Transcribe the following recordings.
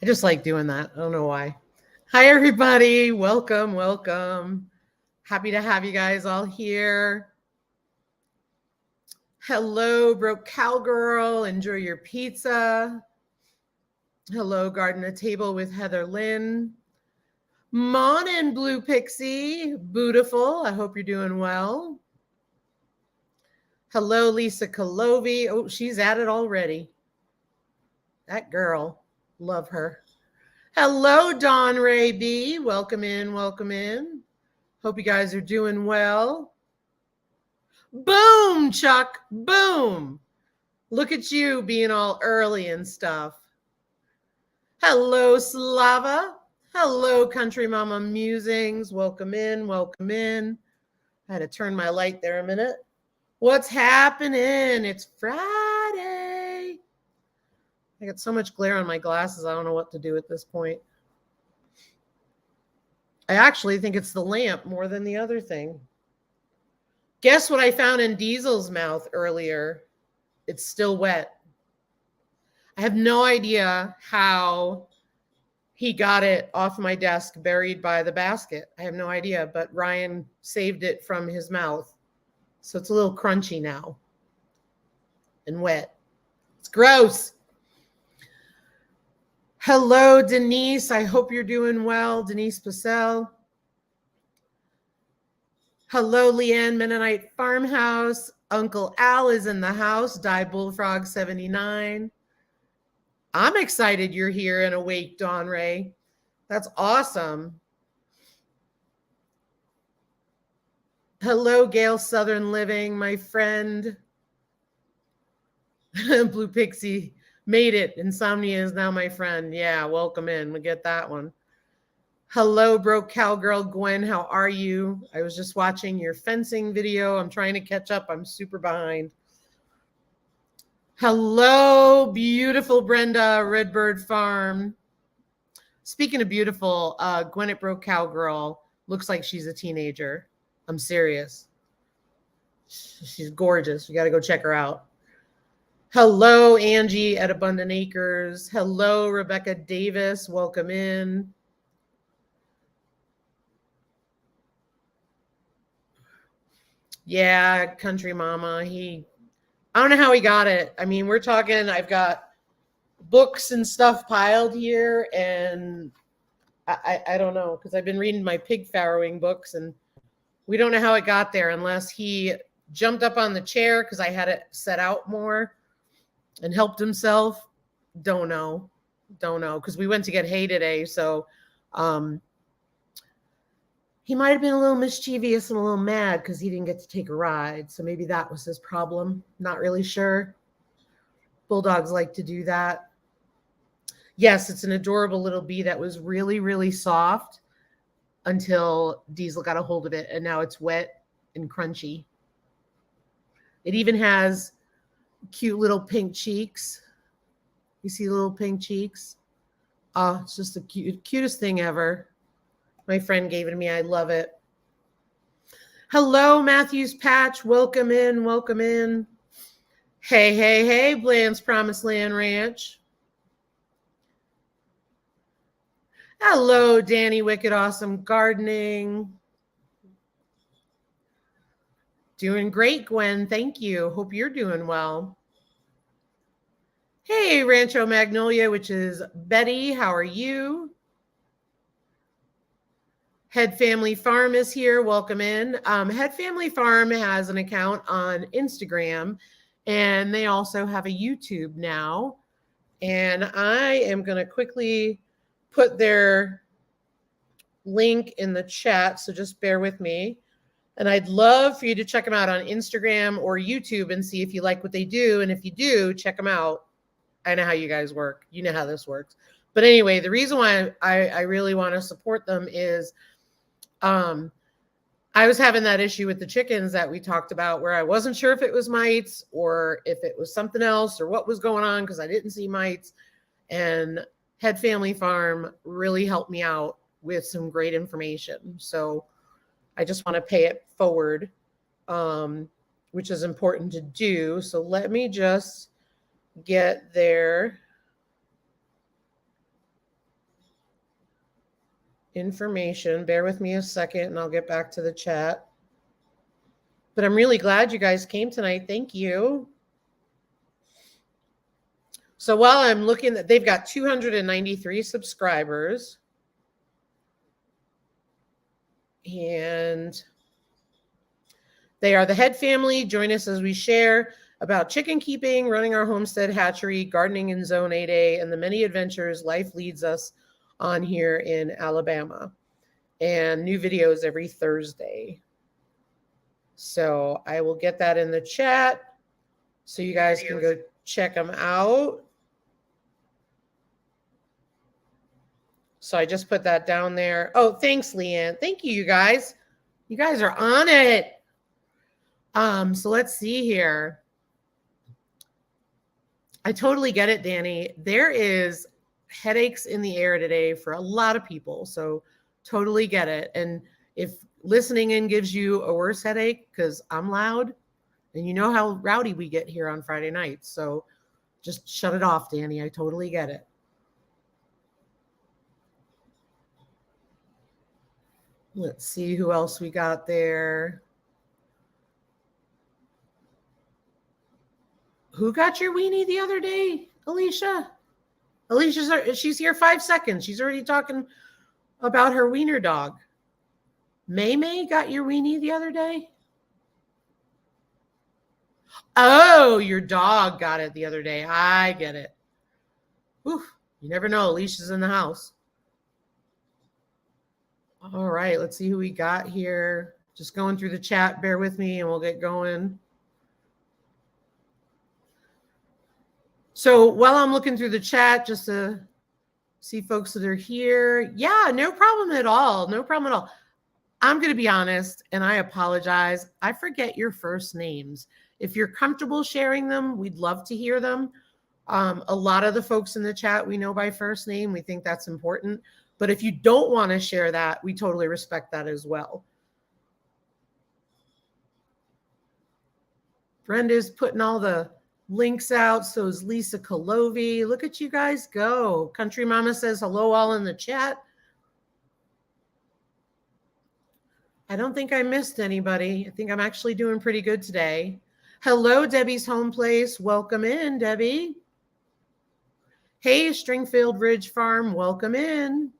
I just like doing that. I don't know why. Hi, everybody. Welcome, welcome. Happy to have you guys all here. Hello, Broke Cowgirl. Enjoy your pizza. Hello, Garden to Table with Heather Lynn. Morning, Blue Pixie. Beautiful. I hope you're doing well. Hello, Lisa Kalovi. Oh, she's at it already. That girl. Love her. Hello, Dawn Ray B. Welcome in, welcome in. Hope you guys are doing well. Boom, Chuck. Boom. Look at you being all early and stuff. Hello, Slava. Hello, Country Mama Musings. Welcome in, welcome in. I had to turn my light there a minute. What's happening? It's Friday. I got so much glare on my glasses, I don't know what to do at this point. I actually think it's the lamp more than the other thing. Guess what I found in Diesel's mouth earlier? It's still wet. I have no idea how he got it off my desk, buried by the basket. I have no idea, but Ryan saved it from his mouth. So it's a little crunchy now and wet. It's gross. Hello, Denise. I hope you're doing well. Denise Pacell. Hello, Leanne Mennonite Farmhouse. Uncle Al is in the house. Die Bullfrog 79. I'm excited you're here and awake, Dawn Ray. That's awesome. Hello, Gail Southern Living, my friend. Blue Pixie made it. Insomnia is now my friend. Yeah, welcome in. We get that one. Hello, Broke Cowgirl Gwen. How are you? I was just watching your fencing video. I'm trying to catch up. I'm super behind. Hello, beautiful Brenda, Redbird Farm. Speaking of beautiful, Gwen at Broke Cowgirl looks like she's a teenager. I'm serious. She's gorgeous. You got to go check her out. Hello, Angie at Abundant Acres. Hello, Rebecca Davis. Welcome in. Yeah, Country Mama. I don't know how he got it. I mean, we're talking, I've got books and stuff piled here, and I don't know, because I've been reading my pig farrowing books, and we don't know how it got there unless he jumped up on the chair because I had it set out more and helped himself. Don't know, because we went to get hay today, so he might have been a little mischievous and a little mad because he didn't get to take a ride. So maybe that was his problem. Not really sure. Bulldogs like to do that. Yes, it's an adorable little bee that was really, really soft until Diesel got a hold of it, and now it's wet and crunchy. It even has cute little pink cheeks. You see little pink cheeks? Oh, it's just the cutest thing ever. My friend gave it to me. I love it. Hello, Matthews Patch. Welcome in. Welcome in. Hey, hey, hey, Bland's Promised Land Ranch. Hello, Danny Wicked Awesome Gardening. Doing great, Gwen. Thank you. Hope you're doing well. Hey, Rancho Magnolia, which is Betty. How are you? Head Family Farm is here. Welcome in. Head Family Farm has an account on Instagram, and they also have a YouTube now. And I am going to quickly put their link in the chat, so just bear with me. And I'd love for you to check them out on Instagram or YouTube and see if you like what they do. And if you do, check them out. I know how you guys work. You know how this works. But anyway, the reason why I really want to support them is I was having that issue with the chickens that we talked about where I wasn't sure if it was mites or if it was something else or what was going on because I didn't see mites. And Head Family Farm really helped me out with some great information. So I just want to pay it forward, which is important to do. So let me just get their information. Bear with me a second and I'll get back to the chat. But I'm really glad you guys came tonight. Thank you. So while I'm looking, they've got 293 subscribers. And they are the Head family. Join us as we share about chicken keeping, running our homestead hatchery, gardening in Zone 8A, and the many adventures life leads us on here in Alabama. And new videos every Thursday. So I will get that in the chat so you guys can go check them out. So I just put that down there. Oh, thanks, Leanne. Thank you, you guys. You guys are on it. So let's see here. I totally get it, Danny. There is headaches in the air today for a lot of people. So totally get it. And if listening in gives you a worse headache, because I'm loud, and you know how rowdy we get here on Friday nights. So just shut it off, Danny. I totally get it. Let's see who else we got there. Who got your weenie the other day, Alicia? She's here 5 seconds. She's already talking about her wiener dog. May got your weenie the other day? Oh, your dog got it the other day. I get it. Oof, you never know. Alicia's in the house. All right, let's see who we got here. Just going through the chat. Bear with me and we'll get going. So while I'm looking through the chat, just to see folks that are here. Yeah, no problem at all. No problem at all. I'm going to be honest, and I apologize. I forget your first names. If you're comfortable sharing them, we'd love to hear them. A lot of the folks in the chat we know by first name. We think that's important. But if you don't want to share that, we totally respect that as well. Brenda's putting all the links out. So is Lisa Kolovi. Look at you guys go. Country Mama says hello all in the chat. I don't think I missed anybody. I think I'm actually doing pretty good today. Hello, Debbie's Home Place. Welcome in, Debbie. Hey, Stringfield Ridge Farm. Welcome in.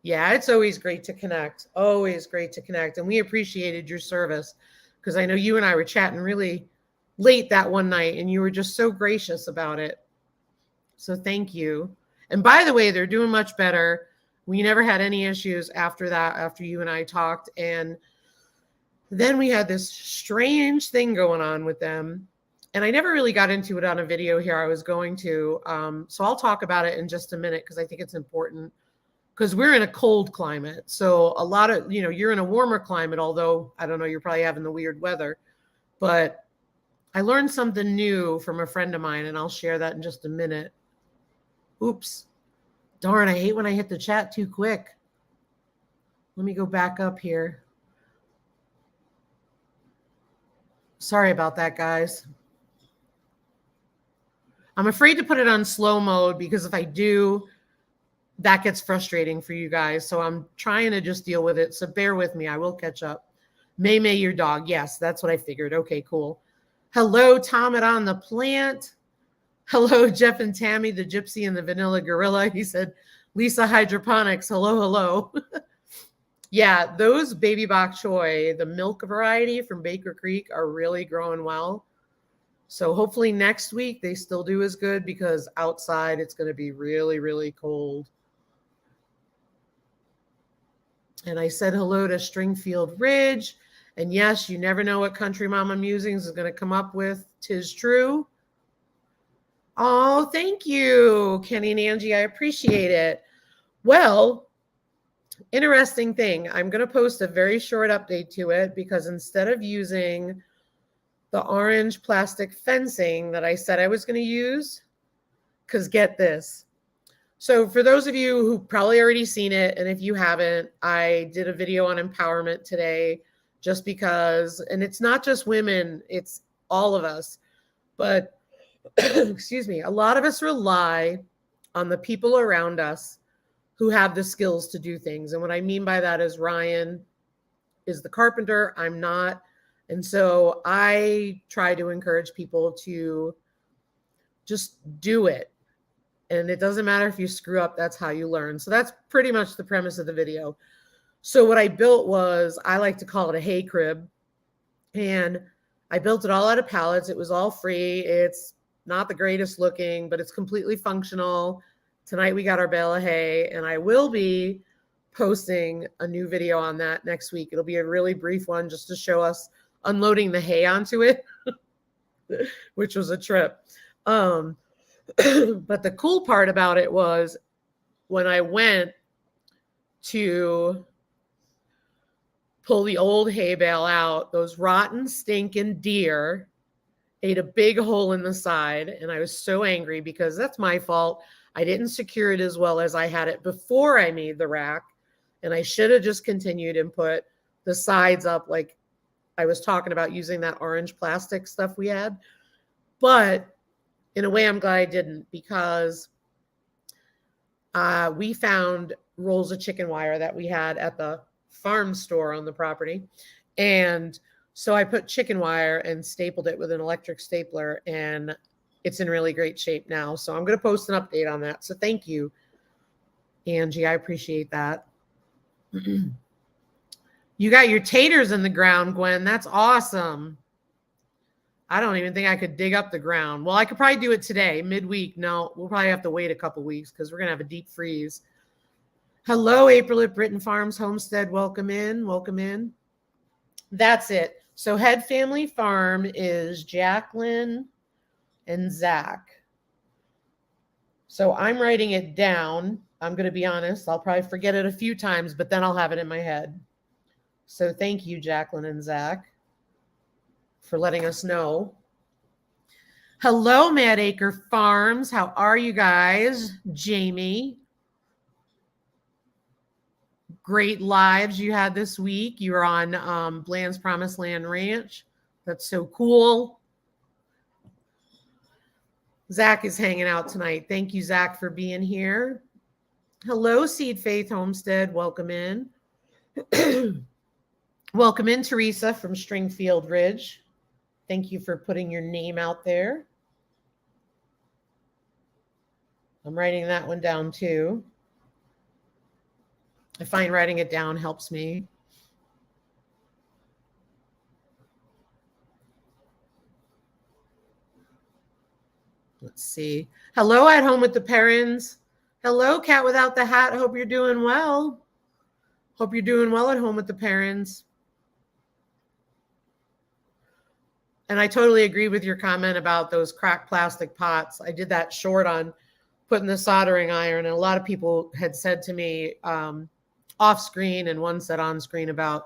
Yeah, it's always great to connect. Always great to connect. And we appreciated your service because I know you and I were chatting really late that one night and you were just so gracious about it. So thank you. And by the way, they're doing much better. We never had any issues after that, after you and I talked. And then we had this strange thing going on with them. And I never really got into it on a video here. I was going to. So I'll talk about it in just a minute because I think it's important. Because we're in a cold climate. So a lot of, you're in a warmer climate, although, I don't know, you're probably having the weird weather. But I learned something new from a friend of mine, and I'll share that in just a minute. Oops. Darn, I hate when I hit the chat too quick. Let me go back up here. Sorry about that, guys. I'm afraid to put it on slow mode because if I do, that gets frustrating for you guys. So I'm trying to just deal with it. So bear with me. I will catch up. May, your dog. Yes, that's what I figured. Okay, cool. Hello, Tom at On the Plant. Hello, Jeff and Tammy, the Gypsy and the Vanilla Gorilla. He said, Lisa Hydroponics. Hello, hello. Yeah, those baby bok choy, the milk variety from Baker Creek, are really growing well. So hopefully next week they still do as good because outside it's going to be really, really cold. And I said hello to Stringfield Ridge. And yes, you never know what Country Mama Musings is going to come up with. 'Tis true. Oh, thank you, Kenny and Angie. I appreciate it. Well, interesting thing. I'm going to post a very short update to it because instead of using the orange plastic fencing that I said I was going to use, because get this. So for those of you who probably already seen it, and if you haven't, I did a video on empowerment today just because, and it's not just women, it's all of us. But, excuse me, a lot of us rely on the people around us who have the skills to do things. And what I mean by that is Ryan is the carpenter. I'm not. And so I try to encourage people to just do it. And it doesn't matter if you screw up, that's how you learn. So that's pretty much the premise of the video. So what I built was, I like to call it a hay crib. And I built it all out of pallets. It was all free. It's not the greatest looking, but it's completely functional. Tonight we got our bale of hay, and I will be posting a new video on that next week. It'll be a really brief one just to show us unloading the hay onto it, which was a trip. But the cool part about it was when I went to pull the old hay bale out, those rotten, stinking deer ate a big hole in the side. And I was so angry because that's my fault. I didn't secure it as well as I had it before I made the rack. And I should have just continued and put the sides up like I was talking about, using that orange plastic stuff we had. But in a way, I'm glad I didn't, because we found rolls of chicken wire that we had at the farm store on the property. And so I put chicken wire and stapled it with an electric stapler, and it's in really great shape now. So I'm going to post an update on that. So thank you, Angie. I appreciate that. You got your taters in the ground, Gwen. That's awesome. I don't even think I could dig up the ground. Well, I could probably do it today, midweek. No, we'll probably have to wait a couple weeks because we're going to have a deep freeze. Hello, April at Britton Farms Homestead. Welcome in. Welcome in. That's it. So Head Family Farm is Jacqueline and Zach. So I'm writing it down. I'm going to be honest. I'll probably forget it a few times, but then I'll have it in my head. So thank you, Jacqueline and Zach, for letting us know. Hello, Mad Acre Farms. How are you guys? Jamie. Great lives you had this week. You were on Bland's Promised Land Ranch. That's so cool. Zach is hanging out tonight. Thank you, Zach, for being here. Hello, Seed Faith Homestead. Welcome in. Welcome in, Teresa from Stringfield Ridge. Thank you for putting your name out there. I'm writing that one down too. I find writing it down helps me. Let's see. Hello, at home with the parents. Hello, Cat Without the Hat. Hope you're doing well. Hope you're doing well at home with the parents. And I totally agree with your comment about those cracked plastic pots. I did that short on putting the soldering iron, and a lot of people had said to me off screen, and one said on screen about,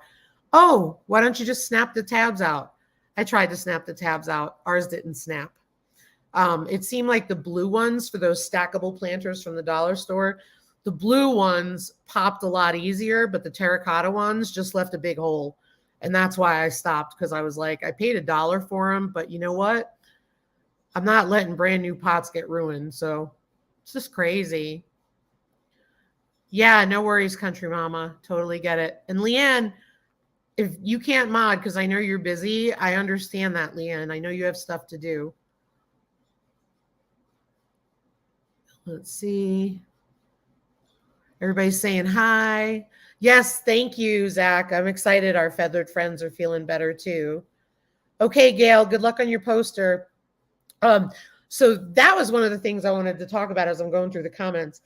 oh, why don't you just snap the tabs out? I tried to snap the tabs out. Ours didn't snap. It seemed like the blue ones for those stackable planters from the dollar store, the blue ones popped a lot easier, but the terracotta ones just left a big hole. And that's why I stopped, because I was like, I paid $1 for them, but you know what? I'm not letting brand new pots get ruined. So it's just crazy. Yeah, no worries, Country Mama. Totally get it. And Leanne, if you can't mod, because I know you're busy, I understand that, Leanne. I know you have stuff to do. Let's see. Everybody's saying hi. Yes, thank you, Zach. I'm excited our feathered friends are feeling better too. Okay, Gail, good luck on your poster. So that was one of the things I wanted to talk about as I'm going through the comments.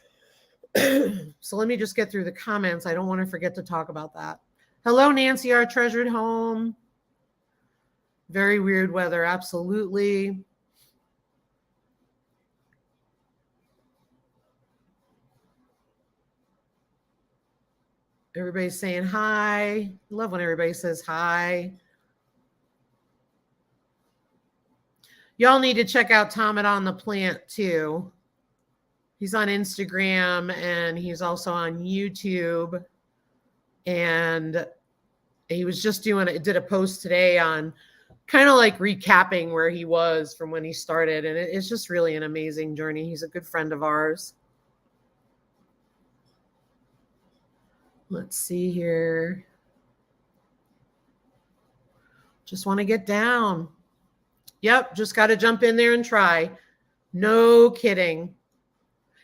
So let me just get through the comments. I don't want to forget to talk about that. Hello, Nancy, our treasured home. Very weird weather, absolutely. Everybody's saying hi. Love when everybody says hi. Y'all need to check out Tomet on the Plant too. He's on Instagram and he's also on YouTube. And he was just did a post today on kind of like recapping where he was from when he started. And it's just really an amazing journey. He's a good friend of ours. Let's see here. Just want to get down. Yep, just got to jump in there and try. No kidding.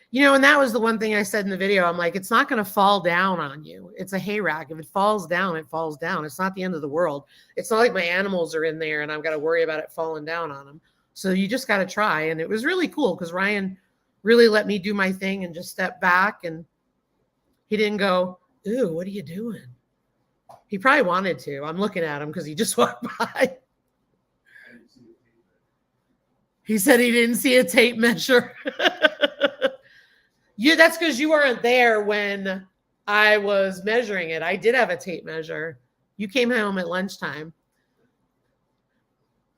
You know, and that was the one thing I said in the video. I'm like, it's not going to fall down on you. It's a hay rack. If it falls down, it falls down. It's not the end of the world. It's not like my animals are in there and I've got to worry about it falling down on them. So you just got to try. And it was really cool because Ryan really let me do my thing and just step back. And he didn't go, "Ooh, what are you doing?" He probably wanted to. I'm looking at him because he just walked by. He said he didn't see a tape measure. That's because you weren't there when I was measuring it. I did have a tape measure. You came home at lunchtime.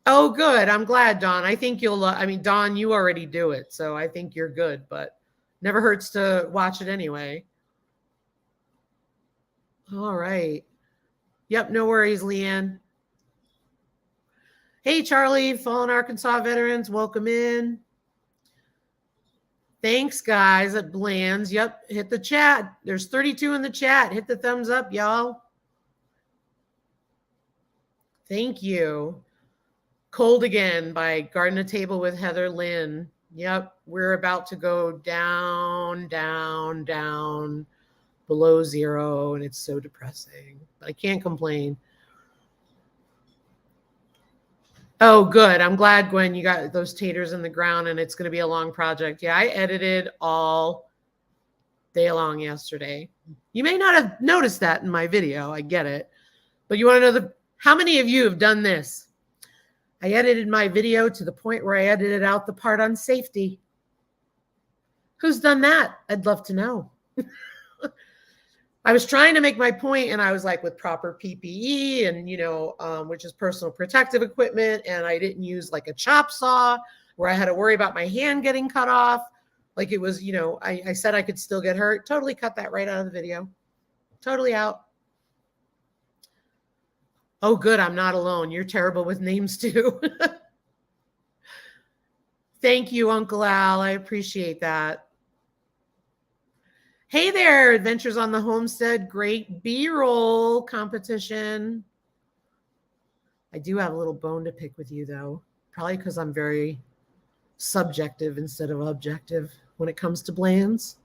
Oh, good. I'm glad, Dawn. I think you'll, Dawn, you already do it. So I think you're good, but never hurts to watch it anyway. All right. Yep. No worries, Leanne. Hey, Charlie, Fallen Arkansas veterans, welcome in. Thanks, guys, at Bland's. Yep, hit the chat. There's 32 in the chat. Hit the thumbs up, y'all. Thank you. Cold Again by Garden a Table with Heather Lynn. Yep, we're about to go down, down, down below zero, and it's so depressing. But I can't complain. Oh, good. I'm glad, Gwen, you got those taters in the ground and it's going to be a long project. Yeah, I edited all day long yesterday. You may not have noticed that in my video. I get it. But you want to know how many of you have done this? I edited my video to the point where I edited out the part on safety. Who's done that? I'd love to know. I was trying to make my point, and I was like, with proper PPE and, which is personal protective equipment. And I didn't use like a chop saw where I had to worry about my hand getting cut off. Like it was, I said I could still get hurt. Totally cut that right out of the video. Totally out. Oh, good. I'm not alone. You're terrible with names too. Thank you, Uncle Al. I appreciate that. Hey there, Adventures on the Homestead. Great B-roll competition. I do have a little bone to pick with you, though. Probably because I'm very subjective instead of objective when it comes to Bland's.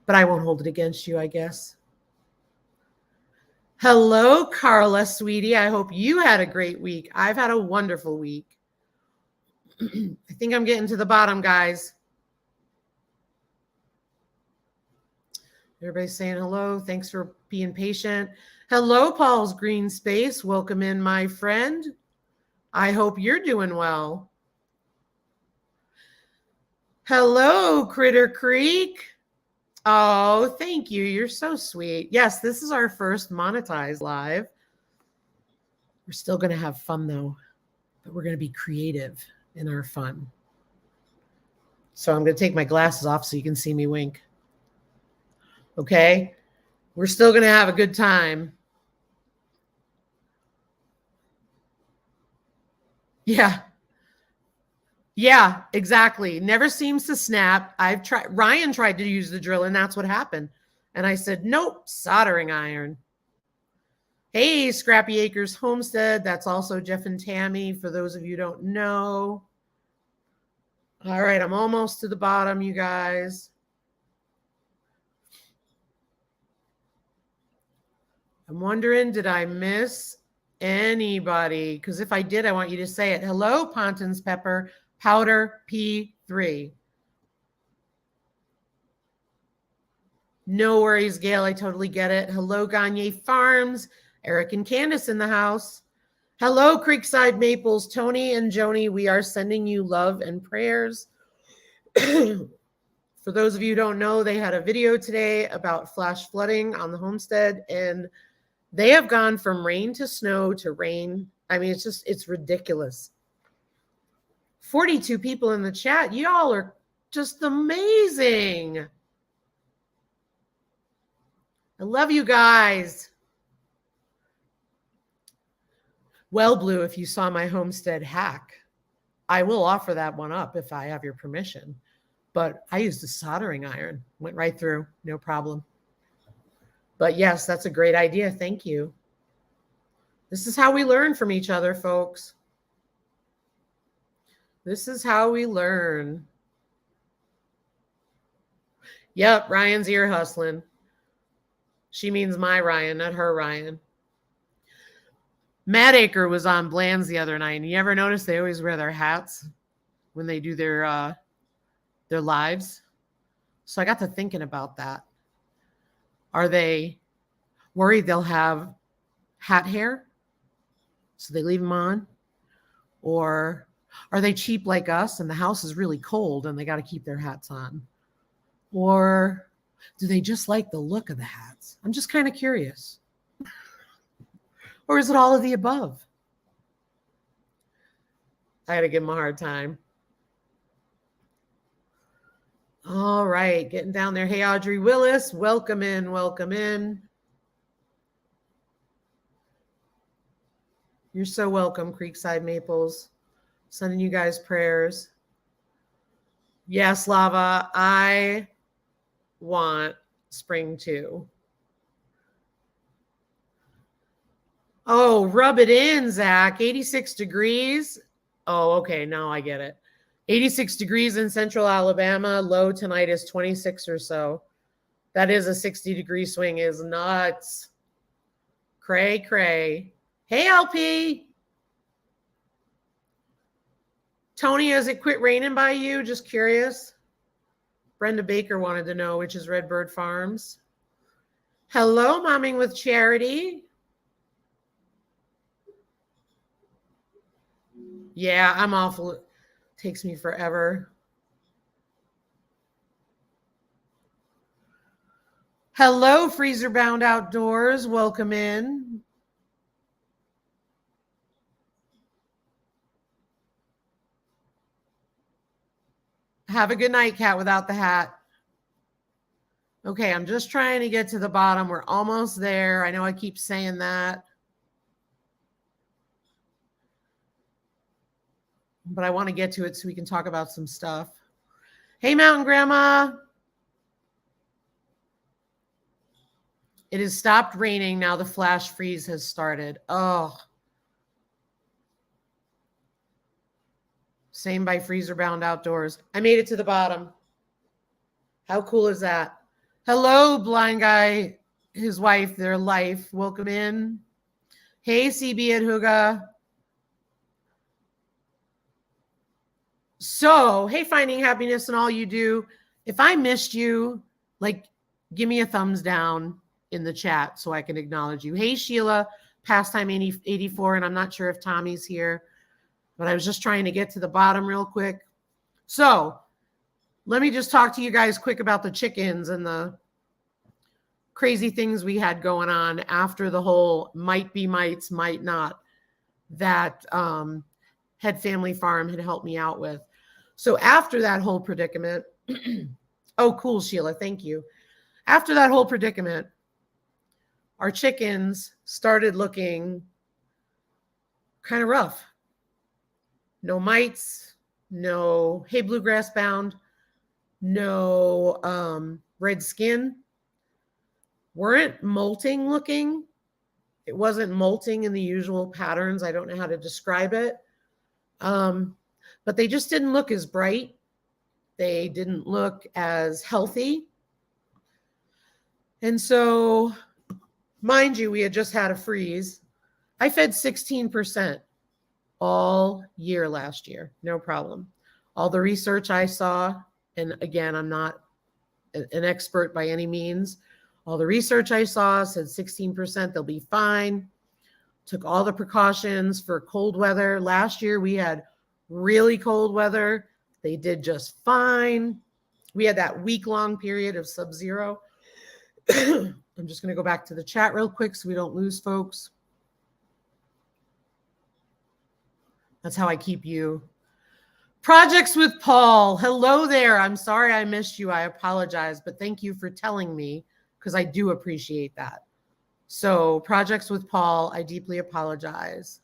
But I won't hold it against you, I guess. Hello, Carla, sweetie. I hope you had a great week. I've had a wonderful week. I think I'm getting to the bottom, guys. Everybody's saying hello. Thanks for being patient. Hello, Paul's Green Space. Welcome in, my friend. I hope you're doing well. Hello, Critter Creek. Oh, thank you. You're so sweet. Yes, this is our first monetized live. We're still going to have fun, though, but we're going to be creative in our fun. So I'm going to take my glasses off so you can see me wink. Okay, we're still going to have a good time. Yeah. Yeah, exactly. Never seems to snap. Ryan tried to use the drill and that's what happened. And I said, nope, soldering iron. Hey, Scrappy Acres Homestead. That's also Jeff and Tammy, for those of you who don't know. All right, I'm almost to the bottom, you guys. I'm wondering, did I miss anybody? Because if I did, I want you to say it. Hello, Ponton's Pepper, Powder P3. No worries, Gail. I totally get it. Hello, Gagne Farms. Eric and Candace in the house. Hello, Creekside Maples. Tony and Joni, we are sending you love and prayers. For those of you who don't know, they had a video today about flash flooding on the homestead, and they have gone from rain to snow to rain. I mean, it's ridiculous. 42 people in the chat. Y'all are just amazing. I love you guys. Well, Blue, if you saw my homestead hack, I will offer that one up if I have your permission. But I used a soldering iron. Went right through. No problem. But yes, that's a great idea. Thank you. This is how we learn from each other, folks. This is how we learn. Yep, Ryan's ear hustling. She means my Ryan, not her Ryan. Matt Aker was on Bland's the other night, and you ever notice they always wear their hats when they do their lives? So I got to thinking about that. Are they worried they'll have hat hair, so they leave them on? Or are they cheap like us and the house is really cold and they got to keep their hats on? Or do they just like the look of the hats? I'm just kind of curious. Or is it all of the above? I got to give them a hard time. All right, getting down there. Hey, Audrey Willis, welcome in, welcome in. You're so welcome, Creekside Maples. Sending you guys prayers. Yes, Lava, I want spring too. Oh, rub it in, Zach. 86 degrees. Oh, okay, now I get it. 86 degrees in central Alabama. Low tonight is 26 or so. That is a 60-degree swing. Is nuts. Cray, cray. Hey, LP. Tony, has it quit raining by you? Just curious. Brenda Baker wanted to know, which is Redbird Farms. Hello, Momming with Charity. Yeah, I'm awful. It takes me forever. Hello, Freezer Bound Outdoors. Welcome in. Have a good night, Cat without the hat. Okay, I'm just trying to get to the bottom. We're almost there. I know I keep saying that. But I want to get to it so we can talk about some stuff. Hey, Mountain Grandma. It has stopped raining. Now the flash freeze has started. Oh. Same by Freezer Bound Outdoors. I made it to the bottom. How cool is that? Hello, blind guy, his wife, their life. Welcome in. Hey, CB at Huga. So, hey, Finding Happiness and all you do. If I missed you, like, give me a thumbs down in the chat so I can acknowledge you. Hey, Sheila, Pastime 84, and I'm not sure if Tommy's here, but I was just trying to get to the bottom real quick. So, let me just talk to you guys quick about the chickens and the crazy things we had going on after the whole might be mites, might not, that Head Family Farm had helped me out with. So after that whole predicament, oh, cool, Sheila, thank you. After that whole predicament, our chickens started looking kind of rough. No mites, no hay bluegrass bound, no red skin. Weren't molting looking. It wasn't molting in the usual patterns. I don't know how to describe it. But they just didn't look as bright. They didn't look as healthy. And so, mind you, we had just had a freeze. I fed 16% all year last year. No problem. All the research I saw, and again, I'm not an expert by any means. All the research I saw said 16%, they'll be fine. Took all the precautions for cold weather. Last year, we had really cold weather. They did just fine. We had that week-long period of sub-zero. I'm just going to go back to the chat real quick so we don't lose folks. That's how I keep you. Projects with Paul. Hello there. I'm sorry I missed you. I apologize, but thank you for telling me because I do appreciate that. So, Projects with Paul, I deeply apologize.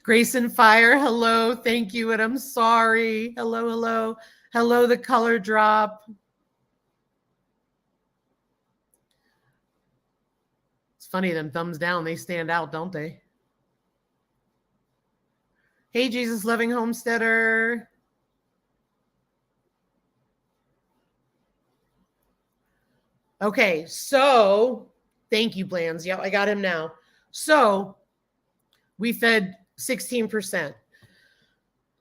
Grace and Fire, hello, thank you, and I'm sorry. Hello, hello. Hello, the color drop. funny, them thumbs down, they stand out, don't they? Hey, Jesus loving homesteader. Okay, so thank you, Blands. Yep, I got him now. So we fed 16%.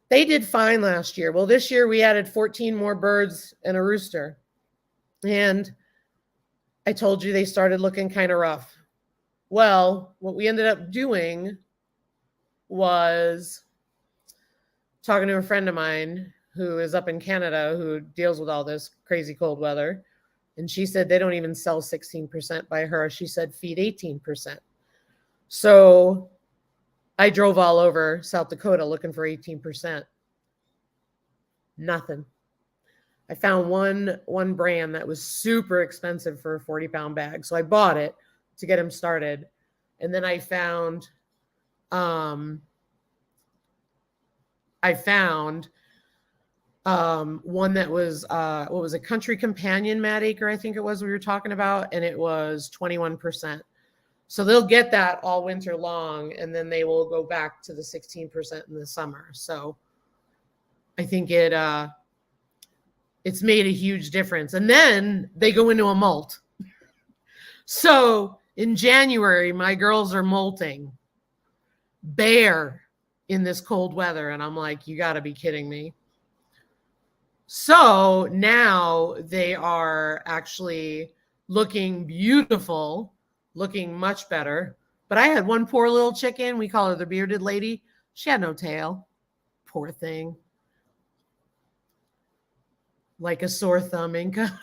They did fine last year. Well, this year we added 14 more birds and a rooster. And I told you they started looking kind of rough. Well, what we ended up doing was talking to a friend of mine who is up in Canada who deals with all this crazy cold weather. And she said they don't even sell 16% by her. She said feed 18%. So I drove all over South Dakota looking for 18%. Nothing. I found one brand that was super expensive for a 40-pound bag. So I bought it to get him started. And then I found one that was what was a Country Companion Mad Acre, I think it was we were talking about, and it was 21%. So they'll get that all winter long, and then they will go back to the 16% in the summer. So I think it's made a huge difference. And then they go into a molt. So in January, my girls are molting bare in this cold weather. And I'm like, you got to be kidding me. So now they are actually looking beautiful, looking much better. But I had one poor little chicken. We call her the bearded lady. She had no tail. Poor thing. Like a sore thumb, Inca.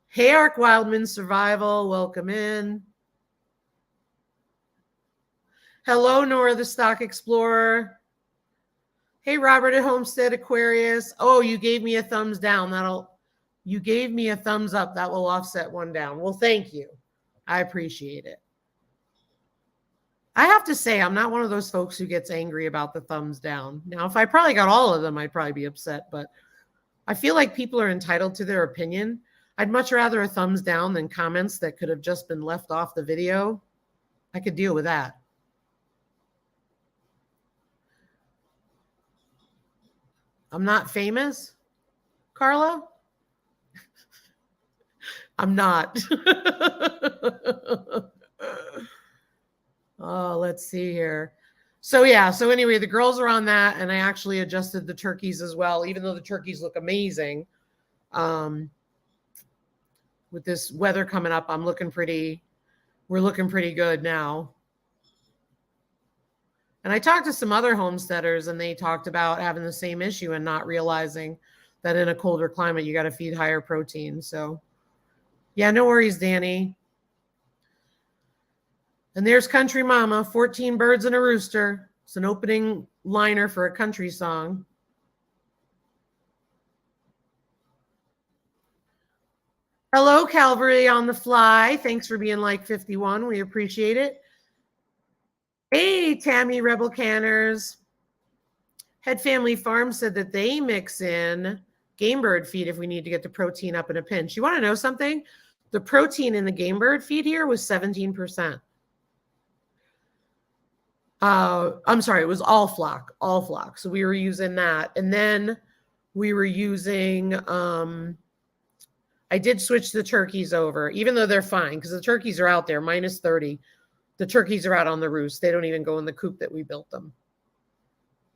Hey, Ark Wildman Survival. Welcome in. Hello, Nora the Stock Explorer. Hey, Robert at Homestead Aquarius. Oh, you gave me a thumbs down. You gave me a thumbs up. That will offset one down. Well, thank you. I appreciate it. I have to say, I'm not one of those folks who gets angry about the thumbs down. Now, if I probably got all of them, I'd probably be upset, but I feel like people are entitled to their opinion. I'd much rather a thumbs down than comments that could have just been left off the video. I could deal with that. I'm not famous, Carla? I'm not. Oh, let's see here. So yeah, so anyway, the girls are on that, and I actually adjusted the turkeys as well, even though the turkeys look amazing. With this weather coming up, we're looking pretty good now. And I talked to some other homesteaders, and they talked about having the same issue and not realizing that in a colder climate, you got to feed higher protein. So yeah, no worries, Danny. And there's Country Mama, 14 birds and a rooster. It's an opening liner for a country song. Hello, Calvary on the Fly. Thanks for being like 51. We appreciate it. Hey, Tammy Rebel Canners. Head Family Farm said that they mix in game bird feed if we need to get the protein up in a pinch. You want to know something? The protein in the game bird feed here was 17%. I'm sorry, it was all flock. So we were using that. And then we were using, I did switch the turkeys over, even though they're fine, because the turkeys are out there, minus 30. The turkeys are out on the roost. They don't even go in the coop that we built them.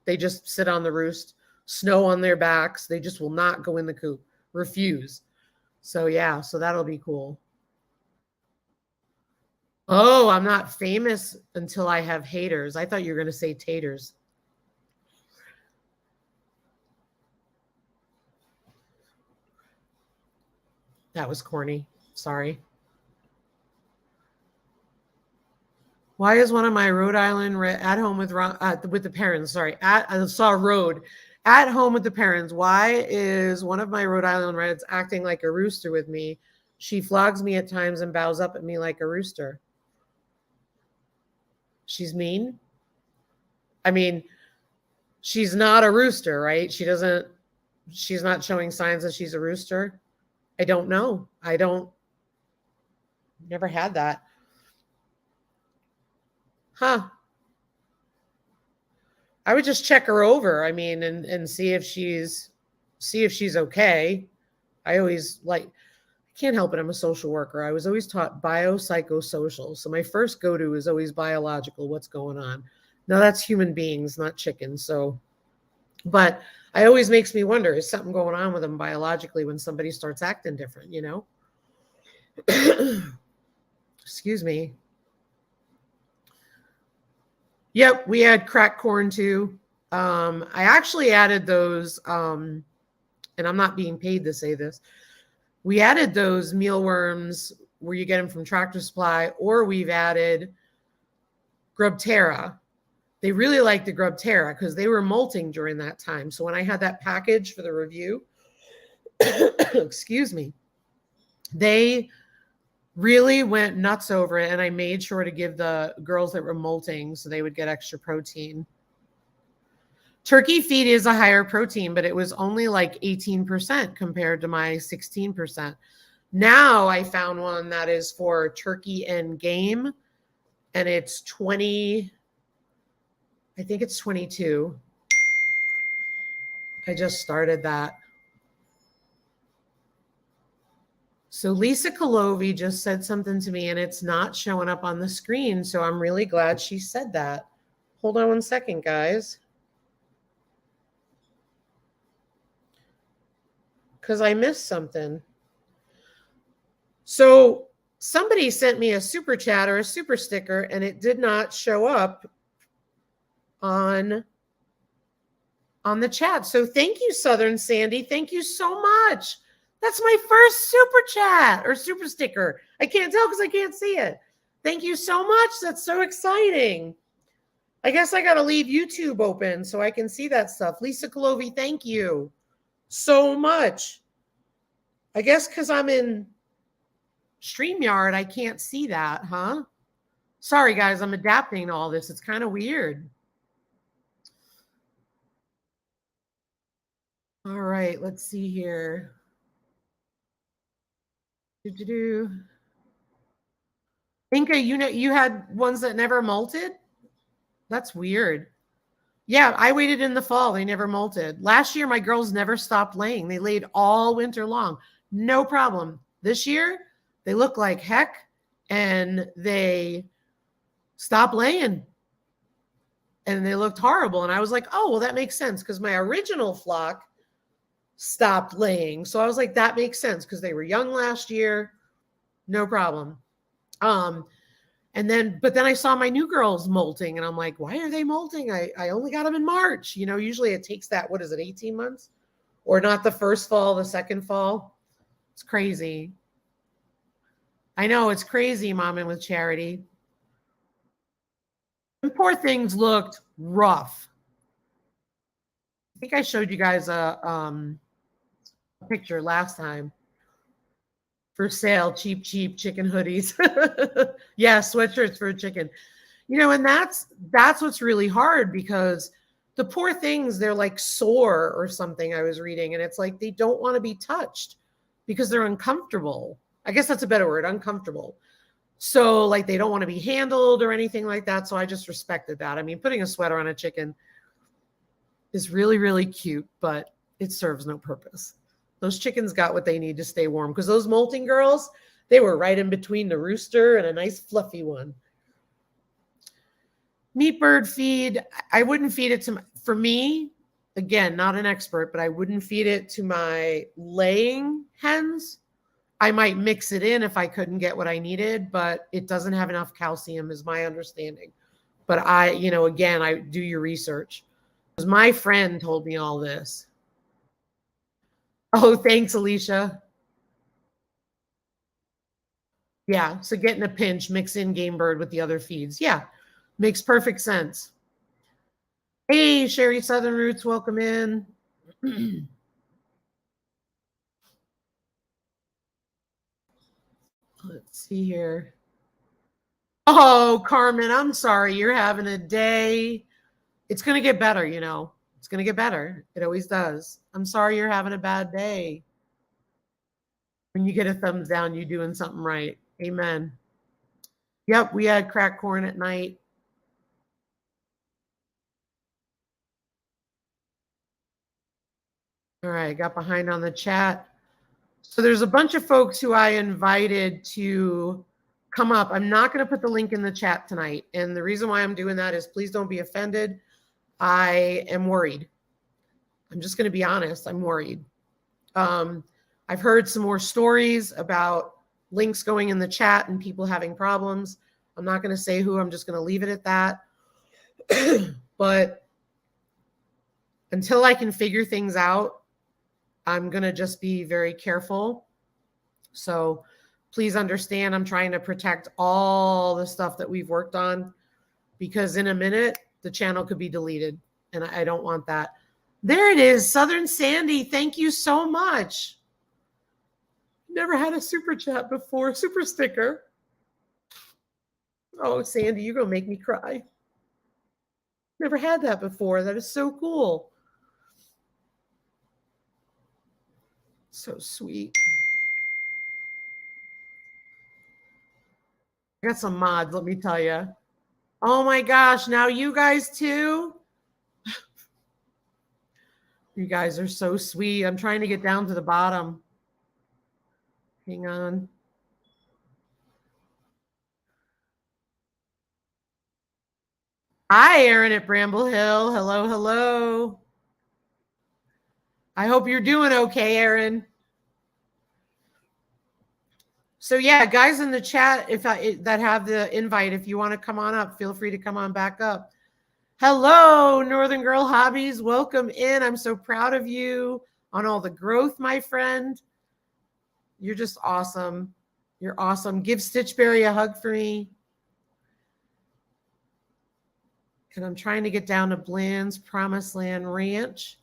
They just sit on the roost, snow on their backs. They just will not go in the coop, refuse. So yeah, so that'll be cool. Oh, I'm not famous until I have haters. I thought you were going to say taters. That was corny. Sorry. Why is one of my Rhode Island at home with the parents? Sorry, I saw road at home with the parents. Why is one of my Rhode Island Reds acting like a rooster with me? She flogs me at times and bows up at me like a rooster. She's mean. I mean, she's not a rooster, right? She's not showing signs that she's a rooster. I don't know. Never had that. Huh. I would just check her over. I mean, and see if she's okay. I always like I can't help it. I'm a social worker. I was always taught biopsychosocial. So my first go-to is always biological. What's going on? Now that's human beings, not chickens. So, but I always makes me wonder, is something going on with them biologically when somebody starts acting different, you know? Excuse me. Yep, we had cracked corn too. I actually added those, and I'm not being paid to say this. We added those mealworms where you get them from Tractor Supply, or we've added Grub Terra. They really like the Grub Terra because they were molting during that time. So when I had that package for the review, excuse me, they really went nuts over it. And I made sure to give the girls that were molting so they would get extra protein. Turkey feed is a higher protein, but it was only like 18% compared to my 16%. Now I found one that is for turkey and game, and it's 20, I think it's 22. I just started that. So Lisa Kolovi just said something to me and it's not showing up on the screen. So I'm really glad she said that. Hold on one second, guys. Because I missed something. So somebody sent me a super chat or a super sticker and it did not show up on the chat. So thank you, Southern Sandy. Thank you so much. That's my first super chat or super sticker. I can't tell because I can't see it. Thank you so much. That's so exciting. I guess I got to leave YouTube open so I can see that stuff. Lisa Kolovi, thank you so much. I guess because I'm in StreamYard, I can't see that, huh? Sorry, guys. I'm adapting to all this. It's kind of weird. All right. Let's see here. Inka, you know, you had ones that never molted? That's weird. Yeah, I waited in the fall. They never molted. Last year, my girls never stopped laying. They laid all winter long. No problem. This year, they look like heck and they stopped laying and they looked horrible. And I was like, oh, well, that makes sense because my original flock stopped laying. So I was like, that makes sense because they were young last year. No problem. But then I saw my new girls molting and I'm like, why are they molting? I only got them in March. You know, usually it takes that, what is it, 18 months? Or not the first fall, the second fall. It's crazy. I know it's crazy, Mom and with Charity. And poor things looked rough. I think I showed you guys a picture last time. For sale, cheap chicken hoodies. Yeah, sweatshirts for a chicken. You know, and that's what's really hard because the poor things, they're like sore or something I was reading. And it's like they don't want to be touched because they're uncomfortable. I guess that's a better word, uncomfortable. So like they don't want to be handled or anything like that. So I just respected that. I mean, putting a sweater on a chicken is really, really cute, but it serves no purpose. Those chickens got what they need to stay warm because those molting girls, they were right in between the rooster and a nice fluffy one. Meat bird feed, I wouldn't feed it to, for me, again, not an expert, but I wouldn't feed it to my laying hens. I might mix it in if I couldn't get what I needed, but it doesn't have enough calcium is my understanding. But again, I do your research. Because my friend told me all this. Oh, thanks, Alicia. Yeah, so get in a pinch, mix in game bird with the other feeds. Yeah, makes perfect sense. Hey, Sherry Southern Roots, welcome in. Let's see here. Oh, Carmen, I'm sorry. You're having a day. It's going to get better, you know. It's going to get better. It always does. I'm sorry you're having a bad day. When you get a thumbs down, you're doing something right. Amen. Yep, we had cracked corn at night. All right, got behind on the chat. So there's a bunch of folks who I invited to come up. I'm not going to put the link in the chat tonight. And the reason why I'm doing that is please don't be offended. I am worried. I'm just going to be honest. I'm worried. I've heard some more stories about links going in the chat and people having problems. I'm not going to say who. I'm just going to leave it at that. But until I can figure things out, I'm going to just be very careful. So please understand, I'm trying to protect all the stuff that we've worked on, because in a minute, the channel could be deleted, and I don't want that. There it is, Southern Sandy. Thank you so much. Never had a super chat before, super sticker. Oh, Sandy, you're going to make me cry. Never had that before. That is so cool. So sweet. I got some mods, let me tell you. Oh my gosh, now you guys too? You guys are so sweet. I'm trying to get down to the bottom. Hang on. Hi, Aaron at Bramble Hill. Hello, hello. I hope you're doing okay, Aaron. So yeah, guys in the chat, that have the invite, if you want to come on up, feel free to come on back up. Hello, Northern Girl Hobbies. Welcome in. I'm so proud of you on all the growth, my friend. You're just awesome. You're awesome. Give Stitchberry a hug for me. And I'm trying to get down to Bland's Promised Land Ranch.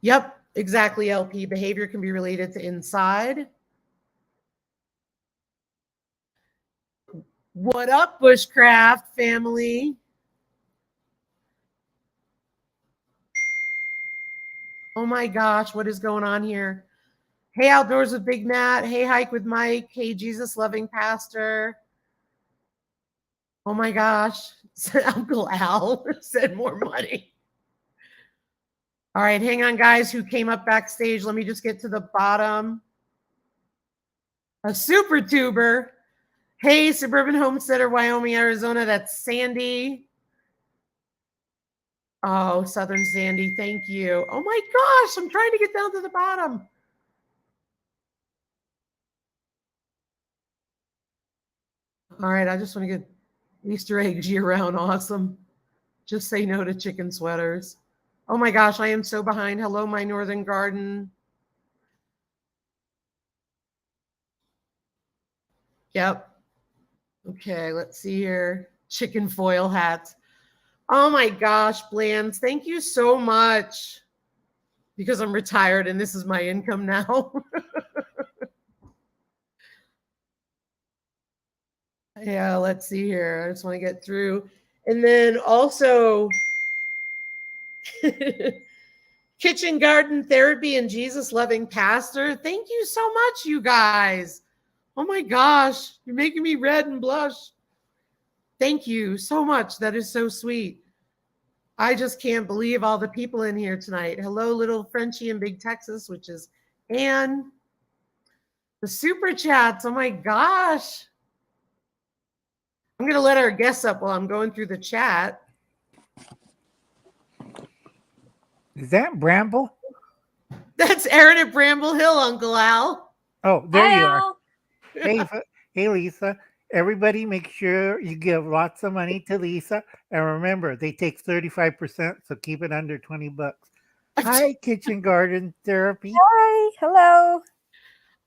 Yep, exactly, LP. Behavior can be related to inside. What up, Bushcraft family? Oh my gosh, what is going on here? Hey, Outdoors with Big Matt. Hey, Hike with Mike. Hey, Jesus Loving Pastor. Oh my gosh. Uncle Al said more money. All right, hang on, guys who came up backstage. Let me just get to the bottom. A super tuber. Hey, Suburban Homesteader, Wyoming, Arizona. That's Sandy. Oh, Southern Sandy, thank you. Oh my gosh, I'm trying to get down to the bottom. All right, I just want to get Easter eggs year round. Awesome. Just say no to chicken sweaters. Oh my gosh, I am so behind. Hello, my northern garden. Yep. Okay, let's see here. Chicken foil hats. Oh my gosh, Bland, thank you so much. Because I'm retired and this is my income now. Yeah, let's see here. I just want to get through. And then also Kitchen Garden Therapy and Jesus Loving Pastor. Thank you so much, you guys. Oh my gosh, you're making me red and blush. Thank you so much. That is so sweet. I just can't believe all the people in here tonight. Hello, little Frenchie in Big Texas, which is Anne. The super chats. Oh my gosh. I'm going to let our guests up while I'm going through the chat. Is that Bramble? That's Aaron at Bramble Hill, Uncle Al. Oh, there Hi, you Al. are. Hey, Lisa. Everybody make sure you give lots of money to Lisa. And remember, they take 35%, so keep it under $20. Hi, Kitchen Garden Therapy. Hi. Hello.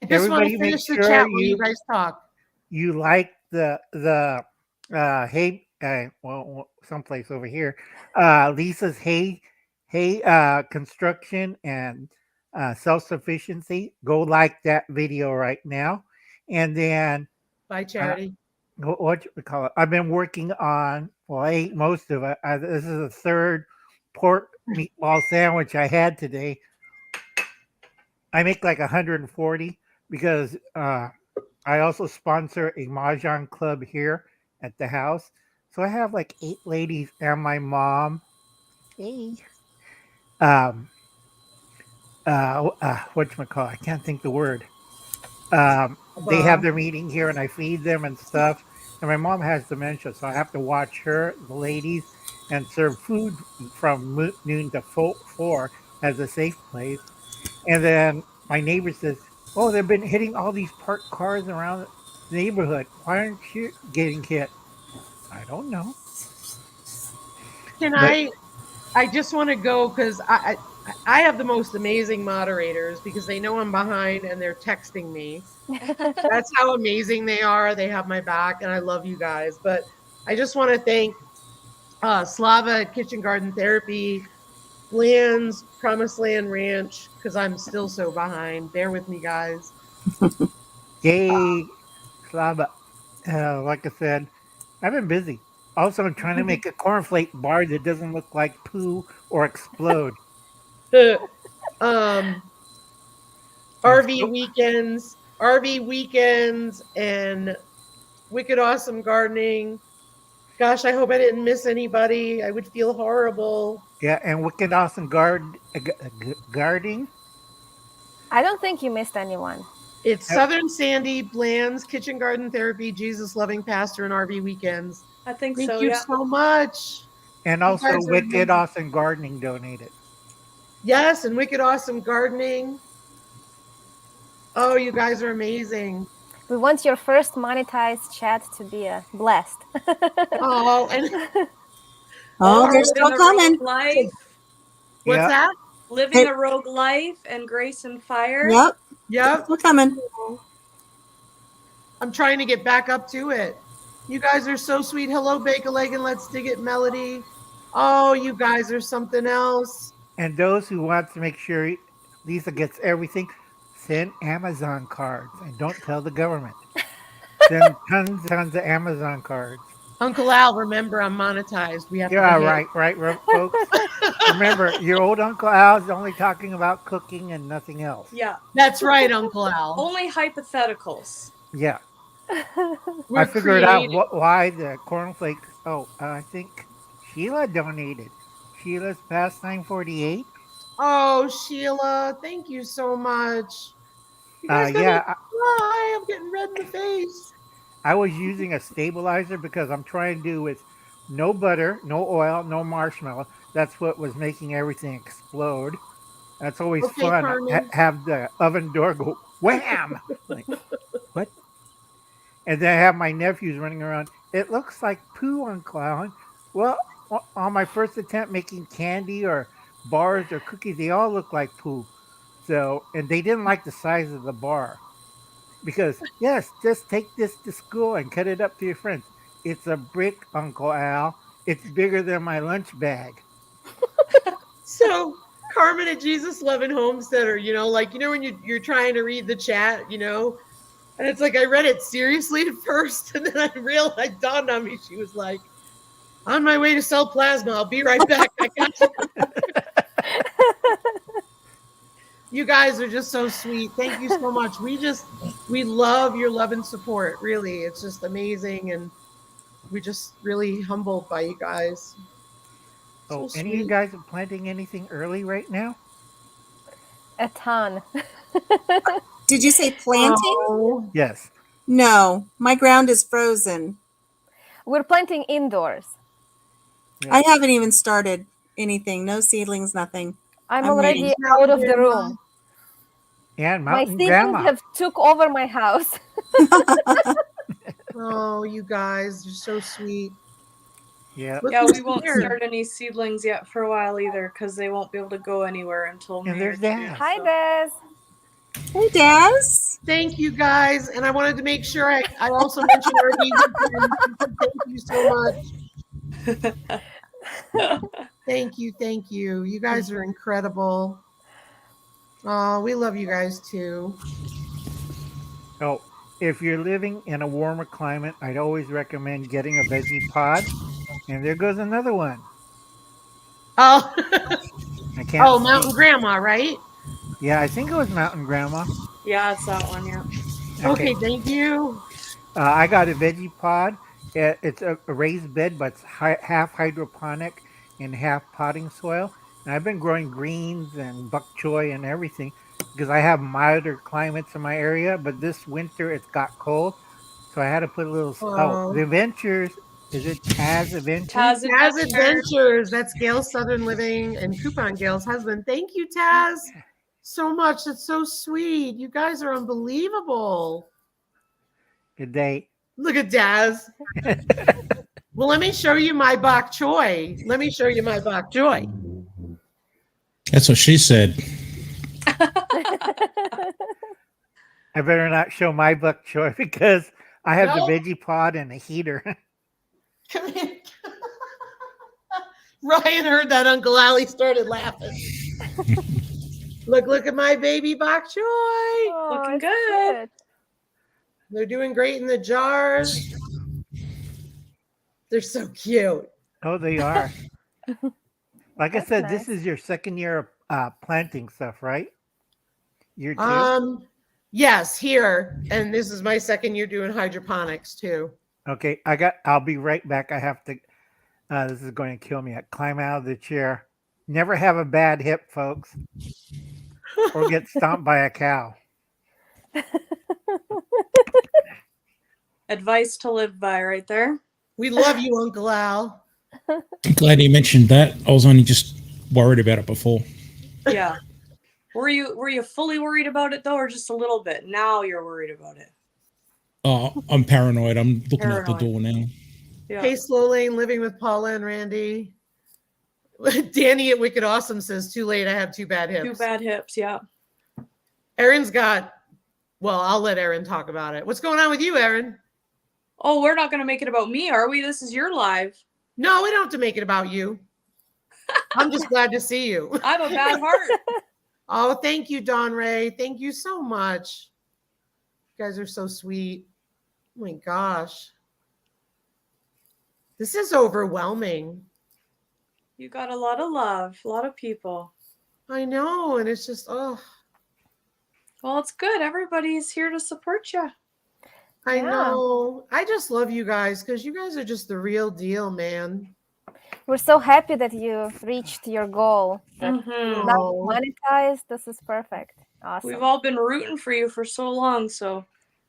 I just want to finish the chat while you guys talk. You like the hay, well, someplace over here, Lisa's hay construction and self-sufficiency. Go like that video right now. And then Bye, Charity. What you call it? I've been working on, well, I ate most of it. This is the third pork meatball sandwich I had today. I make like 140. because I also sponsor a mahjong club here at the house. So I have like 8 ladies and my mom. Hey. Um, whatchamacallit? I can't think the word. They have Bob. their meeting here and I feed them and stuff. And my mom has dementia, so I have to watch her, the ladies, and serve food from noon to 4 as a safe place. And then my neighbor says, "Oh, they've been hitting all these parked cars around the neighborhood. Why aren't you getting hit?" I don't know. Can But I just want to go because I have the most amazing moderators because they know I'm behind and they're texting me. That's how amazing they are. They have my back, and I love you guys. But I just want to thank Slava at Kitchen Garden Therapy, Bland's Promised Land Ranch, because I'm still so behind. Bear with me, guys. yay, Slava. Like I said, I've been busy. Also, I'm trying to make a cornflake bar that doesn't look like poo or explode. um, And RV weekends, and Wicked Awesome Gardening. Gosh, I hope I didn't miss anybody. I would feel horrible. yeah, and Wicked Awesome Gardening. I don't think you missed anyone. It's Southern Sandy, Bland's Kitchen Garden Therapy, Jesus Loving Pastor, and RV Weekends. I think Thank so, you yeah. so much. And You also guys are Wicked amazing. Awesome Gardening donated. Yes, and Wicked Awesome Gardening. Oh, you guys are amazing. We want your first monetized chat to be blessed. Oh, and Oh, they're Living still a coming. rogue life, what's Yeah. that? living a rogue life, and grace and fire. Yep, Yep. still coming. I'm trying to get back up to it. You guys are so sweet. Hello, Bake-A-Leg and Let's Dig It Melody. Oh, you guys are something else. And those who want to make sure Lisa gets everything, send Amazon cards and don't tell the government. Send tons of Amazon cards. Uncle Al, remember I'm monetized. We have to Yeah, behave. right, folks. Remember, your old Uncle Al's only talking about cooking and nothing else. Yeah, That's right, Uncle Al. only hypotheticals. Yeah, We're I figured out creative. why the cornflakes. Oh, I think Sheila donated. Sheila's past 948. Oh, Sheila, thank you so much. You guys got me Yeah, cry. I'm getting red in the face. I was using a stabilizer because I'm trying to do with no butter, no oil, no marshmallow. That's what was making everything explode. That's always Okay, fun. Carmen. Have the oven door go wham. Like, what? And then I have my nephews running around. It looks like poo on clown. Well, on my first attempt making candy or bars or cookies, they all look like poo. So, and they didn't like the size of the bar because yes, just take this to school and cut it up to your friends. It's a brick, Uncle Al. It's bigger than my lunch bag. So, Carmen at Jesus Loving Homesteader, like, when you're trying to read the chat, and it's like I read it seriously at first, and then I realized, dawned on me, she was like, on my way to sell plasma. I'll be right back. I got you. You guys are just so sweet. Thank you so much. We love your love and support. Really, it's just amazing, and we're just really humbled by you guys. Oh, So any of you sweet. guys are planting anything early right now? A ton. Did you say planting? Oh, Yes. No, my ground is frozen. We're planting indoors. Yeah. I haven't even started anything. No seedlings, nothing. I'm I'm already waiting. out of the room. And My Mountain seedlings Grandma. have took over my house. Oh, you guys, you're so sweet. Yeah. Look Yeah, who's we won't here. start any seedlings yet for a while either because they won't be able to go anywhere until And May there's or June. Dad. Hi, so- Des. Hey, Daz. Thank you guys, and I wanted to make sure I also mentioned our weekend. Thank you so much. Thank you. You guys are incredible. Oh, we love you guys too. Oh, if you're living in a warmer climate, I'd always recommend getting a veggie pod. And there goes another one. Oh, I can't. Mountain Grandma, right? Yeah, I think it was Mountain Grandma. Yeah, it's that one. Yeah. Okay, thank you. I got a veggie pod. It's a raised bed, but it's half hydroponic and half potting soil. And I've been growing greens and bok choy and everything because I have milder climates in my area. But this winter it's got cold, so I had to put a little. Oh, The Adventures. Is it Taz Adventures? Taz Taz Adventure. Adventures. That's Gail's Southern Living and Coupon Gail's husband. Thank you, Taz, so much. It's so sweet. You guys are unbelievable. Good day. Look at Taz. Well, let me show you my bok choy. Let me show you my bok choy. That's what she said. I better not show my bok choy because I have No. the veggie pod and a heater. Come here. Ryan heard that Uncle Ali started laughing. Look at my baby bok choy. Oh, Looking it's good. cute. They're doing great in the jars. They're so cute. Oh, they are. Like I That's said, nice. this is your second year of planting stuff, right? Year two? Yes, here. And this is my second year doing hydroponics too. Okay, I'll be right back. I have to this is going to kill me. I climb out of the chair. Never have a bad hip, folks. Or get stomped by a cow. Advice to live by, right there. We love you, Uncle Al. I'm glad he mentioned that. I was only just worried about it before. Yeah. Were you fully worried about it though, or just a little bit? Now you're worried about it. Oh, I'm paranoid. I'm looking out the Paranoid. door now. Yeah. Hey, Slow Lane, living with Paula and Randy. Danny at Wicked Awesome says, too late. I have two bad hips. Two bad hips. Yeah. Erin's got, well, I'll let Erin talk about it. What's going on with you, Erin? Oh, we're not going to make it about me, are we? This is your live. No, we don't have to make it about you. I'm just glad to see you. I have a bad heart. Oh, thank you, Don Ray. Thank you so much. You guys are so sweet. Oh my gosh. This is overwhelming. You got a lot of love, a lot of people. I know. And it's just, oh, Well, it's good. Everybody's here to support you. I Yeah. know. I just love you guys because you guys are just the real deal, man. We're so happy that you reached your goal. That Mhm. now Oh. monetized. This is perfect. Awesome. We've all been rooting for you for so long, so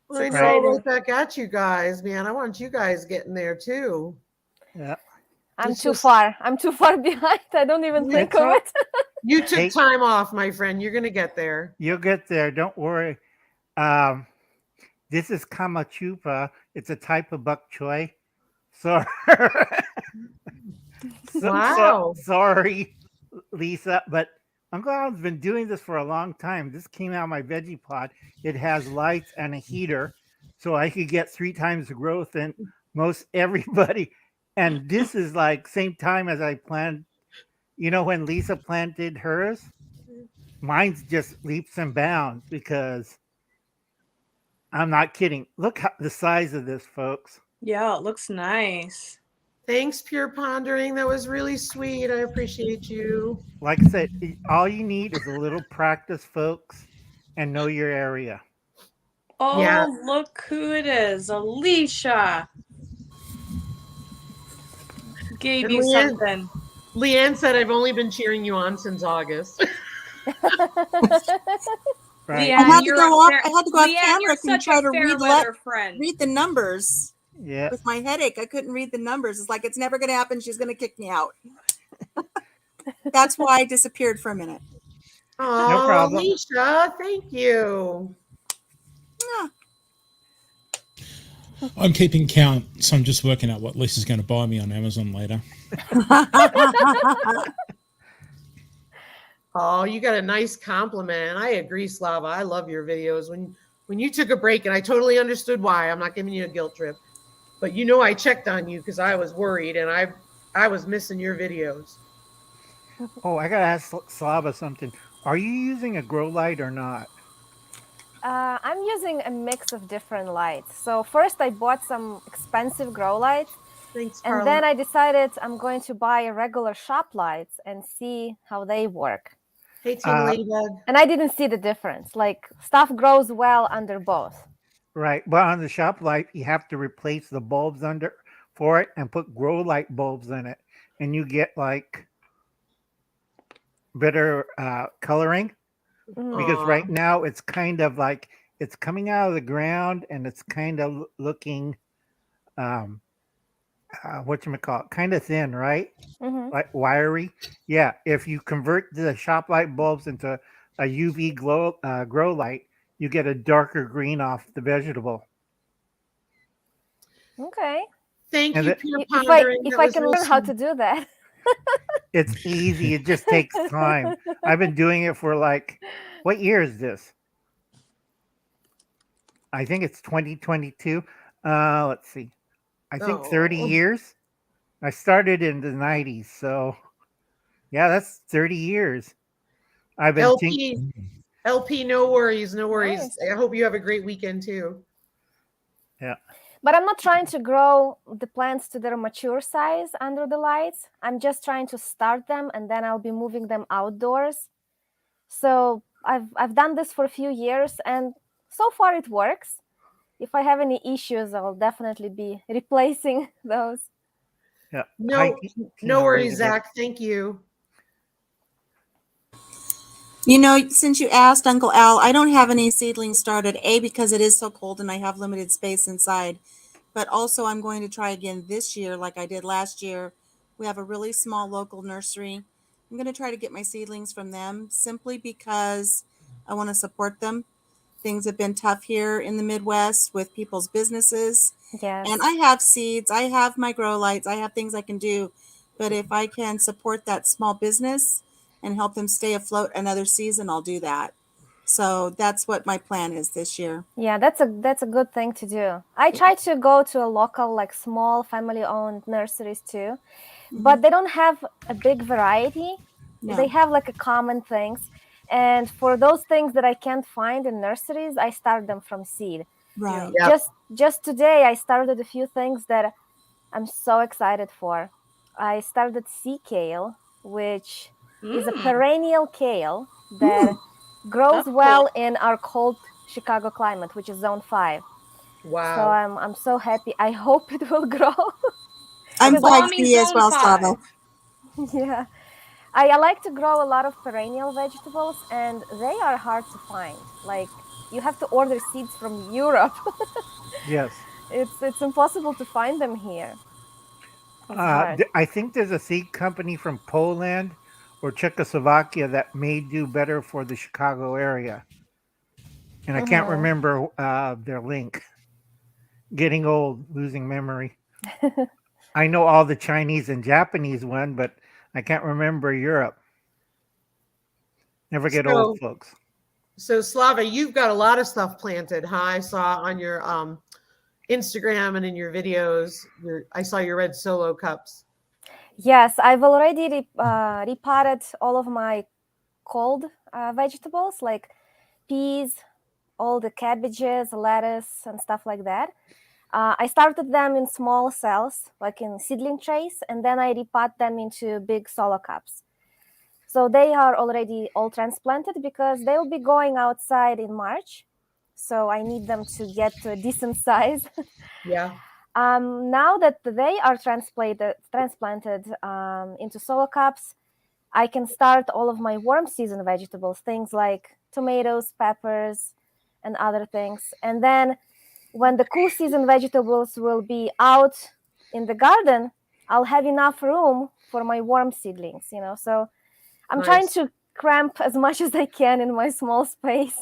it's I know, exciting. right back at you guys, man. I want you guys getting there too. Yeah. I'm It's too just- far. I'm too far behind. I don't even Yeah, think of it's it. You took Hey. time off, my friend. You're gonna get there. You'll get there. Don't worry. This is Kamachupa. It's a type of bok choy. So, Wow. sorry, Lisa, but Uncle Al's been doing this for a long time. This came out of my veggie pod. It has lights and a heater, so I could get 3 times the growth than most everybody. And this is like same time as I planned. You know, when Lisa planted hers, mine's just leaps and bounds because I'm not kidding. Look how the size of this, folks. Yeah, it looks nice. Thanks, Pure Pondering. That was really sweet. I appreciate you. Like I said, all you need is a little practice, folks, and know your area. Oh, Yeah. look who it is. Alicia. Gave And you Leanne- something. Leanne said, I've only been cheering you on since August. Right? Leanne, I had to you're go a off. fair- I had to go off Leanne, camera you're and such try a to fair read weather friend. the numbers. Yeah. With my headache, I couldn't read the numbers. It's like it's never going to happen. She's going to kick me out. That's why I disappeared for a minute. Oh, problem. Alicia, thank you. I'm keeping count, so I'm just working out what Lisa's going to buy me on Amazon later. Oh, you got a nice compliment. I agree, Slava. I love your videos. When you took a break, and I totally understood why. I'm not giving you a guilt trip, but you know I checked on you because I was worried and I was missing your videos. Oh, I gotta ask Slava something. Are you using a grow light or not? I'm using a mix of different lights. So first I bought some expensive grow lights, Thanks, and Carla. then I decided I'm going to buy a regular shop lights and see how they work. Hey, Team Ladybug. And I didn't see the difference. Like stuff grows well under both. Right. But on the shop light, you have to replace the bulbs under for it and put grow light bulbs in it. And you get like better coloring because Aw. right now it's kind of like it's coming out of the ground and it's kind of looking whatchamacallit, kind of thin, right? Mm-hmm. Like wiry. Yeah. If you convert the shop light bulbs into a UV grow light, you get a darker green off the vegetable. Okay. Thank And you, the- Pure If Pondering. if That I was can really learn how sweet. to do that. It's easy. It just takes time. I've been doing it for like, what year is this? I think it's 2022. Let's see. I think 30 Oh. years. I started in the 90s. So, yeah, that's 30 years. I've been LP, no worries, no worries. Nice. I hope you have a great weekend too. Yeah. But I'm not trying to grow the plants to their mature size under the lights. I'm just trying to start them and then I'll be moving them outdoors. So I've done this for a few years and so far it works. If I have any issues, I'll definitely be replacing those. Yeah. No, Team no worries, Ladybug. Zach. Thank you. You know, since you asked, Uncle Al, I don't have any seedlings started, A, because it is so cold and I have limited space inside. But also, I'm going to try again this year, like I did last year. We have a really small local nursery. I'm going to try to get my seedlings from them simply because I want to support them. Things have been tough here in the Midwest with people's businesses. Yes. And I have seeds, I have my grow lights, I have things I can do. But if I can support that small business and help them stay afloat another season, I'll do that. So that's what my plan is this year. Yeah, that's a good thing to do. I try to go to a local, like small family-owned nurseries too, but they don't have a big variety. No. They have like a common things. And for those things that I can't find in nurseries, I start them from seed. Right. Yep. Just today, I started a few things that I'm so excited for. I started sea kale, which is a perennial kale that grows That's well cool. in our cold Chicago climate, which is zone 5. So Wow. I'm so happy. I hope it will grow. I'm Because 5C as Zone well, 5. Slava. yeah, I like to grow a lot of perennial vegetables, and they are hard to find. Like you have to order seeds from Europe. Yes. It's impossible to find them here. It's hard. I think there's a seed company from Poland or Czechoslovakia that may do better for the Chicago area. And I can't Mhm. remember their link. Getting old, losing memory. I know all the Chinese and Japanese one, but I can't remember Europe. Never get old, folks. So Slava, you've got a lot of stuff planted, huh? I saw on your Instagram and in your videos. I saw your red solo cups. Yes, I've already repotted all of my cold vegetables like peas, all the cabbages, lettuce, and stuff like that. I started them in small cells, like in seedling trays, and then I repot them into big solo cups. So they are already all transplanted because they'll be going outside in March. So I need them to get to a decent size. Yeah. Now that they are transplanted into solo cups, I can start all of my warm season vegetables, things like tomatoes, peppers, and other things. And then when the cool season vegetables will be out in the garden, I'll have enough room for my warm seedlings, So I'm trying Nice. to cramp as much as I can in my small space.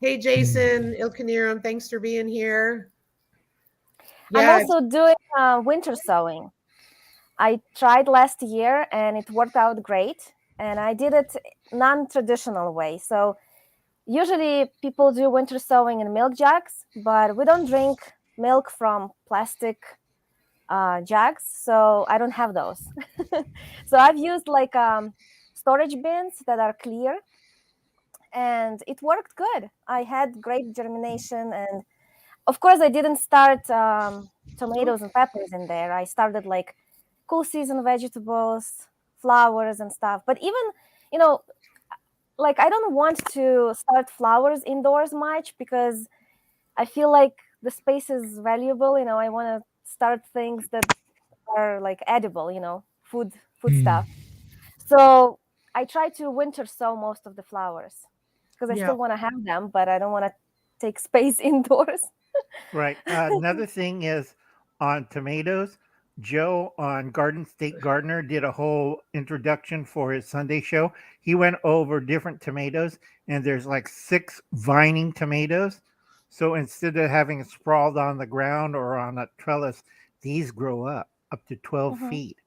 Hey, Jason Ilkaniram, thanks for being here. I'm Yeah. also doing winter sowing. I tried last year and it worked out great. And I did it non-traditional way. So usually people do winter sowing in milk jugs, but we don't drink milk from plastic jugs. So I don't have those. So I've used like storage bins that are clear. And it worked good. I had great germination. And of course, I didn't start tomatoes and peppers in there. I started like cool season vegetables, flowers and stuff. But even you know, like I don't want to start flowers indoors much because I feel like the space is valuable. I want to start things that are like edible, food stuff. So I try to winter sow most of the flowers because I Yeah. still want to have them, but I don't want to take space indoors. Right. Another thing is on tomatoes. Joe on Garden State Gardener did a whole introduction for his Sunday show. He went over different tomatoes, and there's like 6 vining tomatoes. So instead of having it sprawled on the ground or on a trellis, these grow up to 12 Mhm. feet.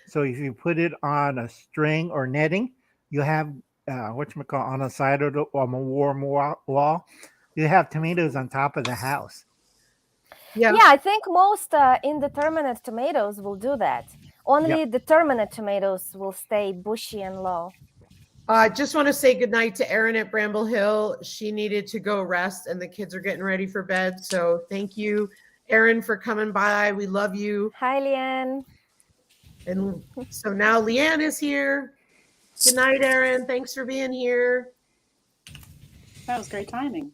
So if you put it on a string or netting, you have whatchamacallit, on a side of the on a warm wall, you have tomatoes on top of the house. Yeah. Yeah, I think most indeterminate tomatoes will do that. Only determinate tomatoes will stay bushy and low. I just want to say goodnight to Erin at Bramble Hill. She needed to go rest, and the kids are getting ready for bed. So thank you, Erin, for coming by. We love you. Hi, Leanne. And so now Leanne is here. Good night, Erin. Thanks for being here. That was great timing.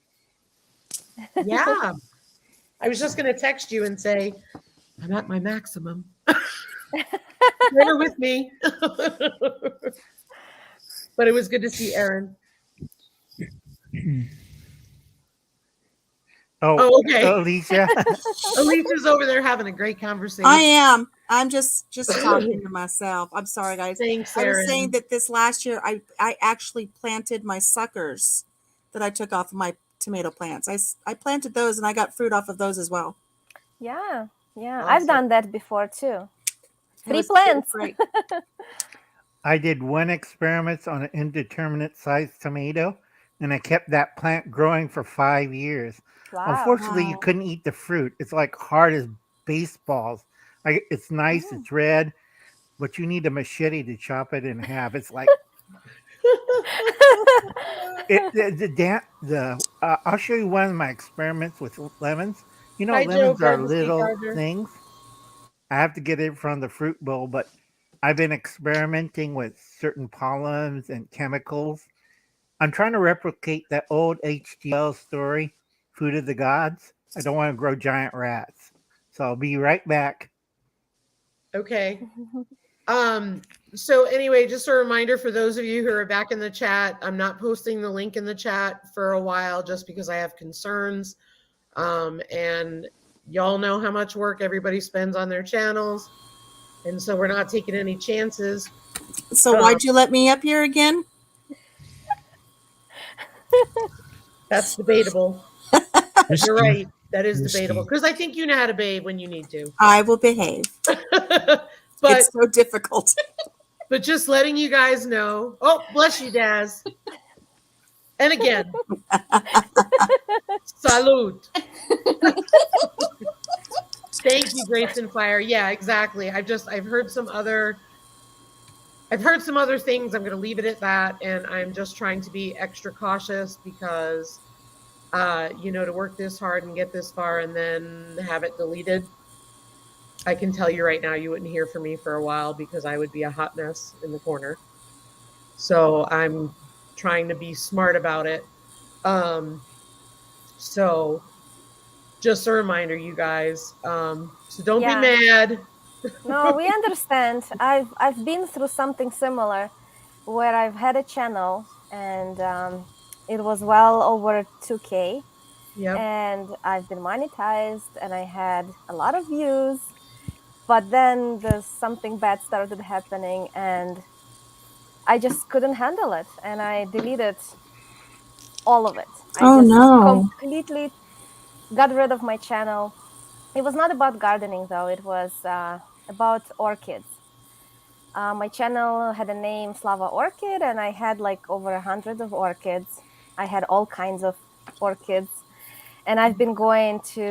Yeah. I was just going to text you and say, I'm at my maximum. Bear with me. But it was good to see Erin. Oh, okay. Alicia. Alicia's over there having a great conversation. I am. I'm just talking to myself. I'm sorry, guys. Thanks, I was Erin. saying that this last year, I actually planted my suckers that I took off of my tomato plants. I planted those and I got fruit off of those as well. Yeah. Awesome. I've done that before too. It 3 was plants. great. I did 1 experiment on an indeterminate sized tomato, and I kept that plant growing for 5 years. Wow. Unfortunately, you Wow. couldn't eat the fruit. It's like hard as baseballs. It's nice, it's red, but you need a machete to chop it in half. It's like I'll show you one of my experiments with lemons. Hi, Joe, Lemons are Garden State little Gardener. things. I have to get it from the fruit bowl, but I've been experimenting with certain pollens and chemicals. I'm trying to replicate that old HDL story, Food of the Gods. I don't want to grow giant rats. So I'll be right back. Okay. So anyway, just a reminder for those of you who are back in the chat, I'm not posting the link in the chat for a while just because I have concerns. And y'all know how much work everybody spends on their channels. And so we're not taking any chances. So why'd you let me up here again? That's debatable. You're right. That is Risky. debatable. Because I think you know how to bathe when you need to. I will behave. But It's so difficult. But just letting you guys know. Oh, bless you, Daz. And again. Salute. Thank you, Grace and Fire. Yeah, exactly. I've heard some other things. I'm going to leave it at that. And I'm just trying to be extra cautious because, to work this hard and get this far and then have it deleted. I can tell you right now, you wouldn't hear from me for a while because I would be a hot mess in the corner. So I'm trying to be smart about it. So just a reminder, you guys. So don't be mad. No, we understand. I've been through something similar where I've had a channel and it was well over 2K. Yep. And I've been monetized and I had a lot of views. But then something bad started happening and I just couldn't handle it. And I deleted all of it. I just completely got rid of my channel. It was not about gardening, though. It was about orchids. My channel had a name, Slava Orchid, and I had like over 100 of orchids. I had all kinds of orchids. And I've been going to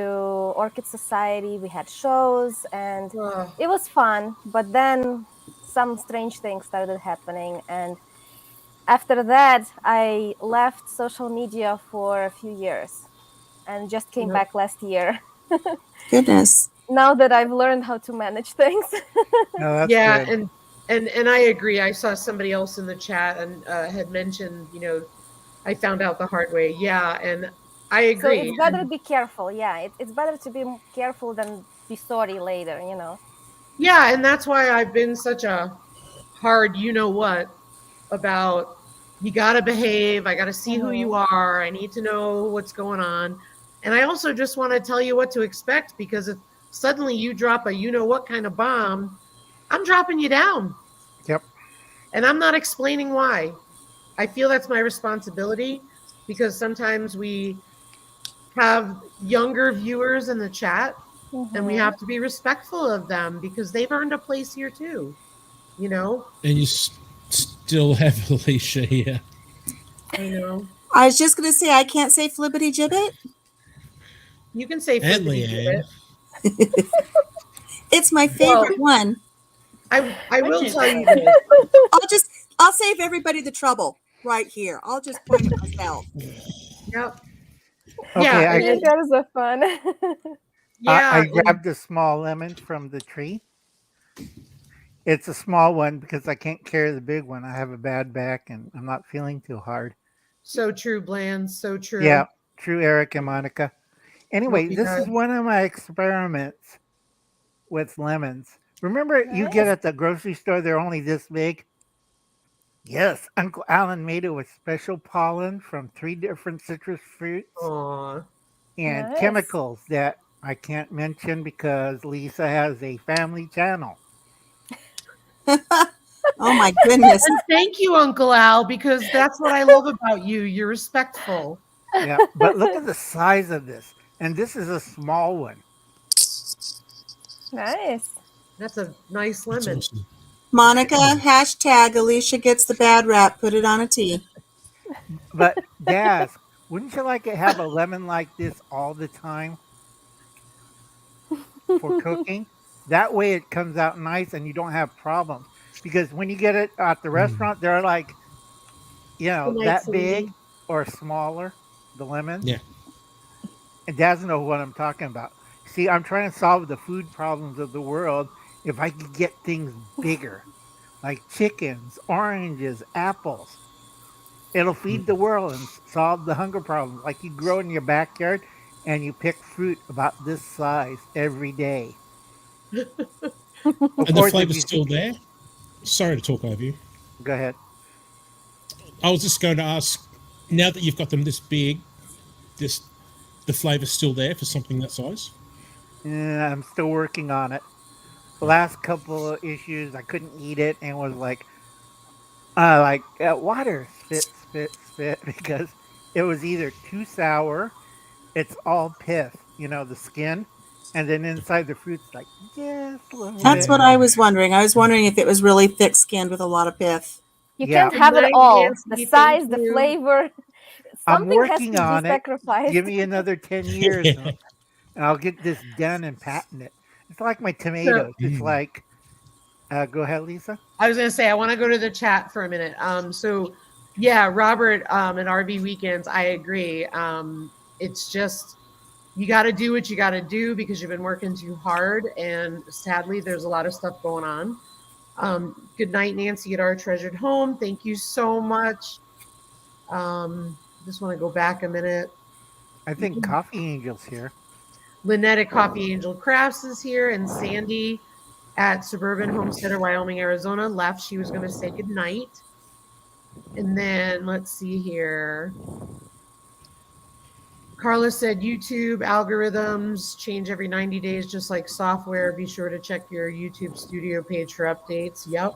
Orchid Society. We had shows, and it was fun. But then some strange things started happening. And after that, I left social media for a few years and just came back last year. Goodness. Now that I've learned how to manage things. No, that's Yeah, good. and And I agree. I saw somebody else in the chat and had mentioned, I found out the hard way. Yeah, and I So agree. it's better to be careful. Yeah, it's better to be careful than be sorry later. Yeah, and that's why I've been such a hard, what, about you got to behave. I got to see who you are. I need to know what's going on. And I also just want to tell you what to expect, because if suddenly you drop a what kind of bomb, I'm dropping you down. Yep. And I'm not explaining why. I feel that's my responsibility, because sometimes we have younger viewers in the chat and we have to be respectful of them because they've earned a place here too, And you still have Alicia here. I know. I was just going to say, I can't say flippity gibbet. You can say And flippity Leanne. gibbet. It's my favorite one. I will can't tell say you that. this. I'll save everybody the trouble right here. I'll just point it myself. Yep. Okay, Yeah. You guys are fun. Yeah. I grabbed a small lemon from the tree. It's a small one because I can't carry the big one. I have a bad back and I'm not feeling too hard. So true, Bland. So true. Yeah, true, Eric and Monica. Anyway, Hope you this is guys- one of my experiments with lemons. Remember, you get at the grocery store, they're only this big? Yes, Uncle Alan made it with special pollen from 3 different citrus fruits Aw. and Nice. chemicals that I can't mention because Lisa has a family channel. Oh my goodness. And thank you, Uncle Al, because that's what I love about you. You're respectful. Yeah, but look at the size of this. And this is a small one. Nice. That's a nice That's lemon. awesome. Monica, hashtag Alicia gets the bad rap. Put it on a tee. But Daz, wouldn't you like to have a lemon like this all the time for cooking? That way it comes out nice and you don't have problems. Because when you get it at the restaurant, they're like, Good night, that big sweetie. or smaller, the lemons. Yeah. And Daz knows what I'm talking about. See, I'm trying to solve the food problems of the world if I could get things bigger, like chickens, oranges, apples. It'll feed the world and solve the hunger problem. Like you grow in your backyard and you pick fruit about this size every day. Of And the course, if flavor's you still there. Sorry to talk over you. go ahead. I was just going to ask, now that you've got them this big, the flavor's still there for something that size? Yeah, I'm still working on it. The last couple of issues, I couldn't eat it and was water, spit, because it was either too sour, it's all pith, the skin, and then inside the fruit's like just a little That's bit. what I was wondering. I was wondering if it was really thick skinned with a lot of pith. You Yeah. can't have Good it night, all. Nancy. The Thank size, the you. flavor. I'm Something has to working be on it. sacrificed. Give me another 10 years and I'll get this done and patent it. It's like my tomatoes. It's like, go ahead, Lisa. I was gonna say I want to go to the chat for a minute. So yeah, Robert and RV Weekends, I agree. It's just you got to do what you got to do because you've been working too hard, and sadly, there's a lot of stuff going on. Good night, Nancy, at our treasured home. Thank you so much. Just want to go back a minute. I think Coffee Angel's here. Lynette at Coffee Angel Crafts is here, and Sandy at Suburban Homesteader, Wyoming, Arizona left. She was going to say good night. And then let's see here. Carla said YouTube algorithms change every 90 days, just like software. Be sure to check your YouTube studio page for updates. Yep.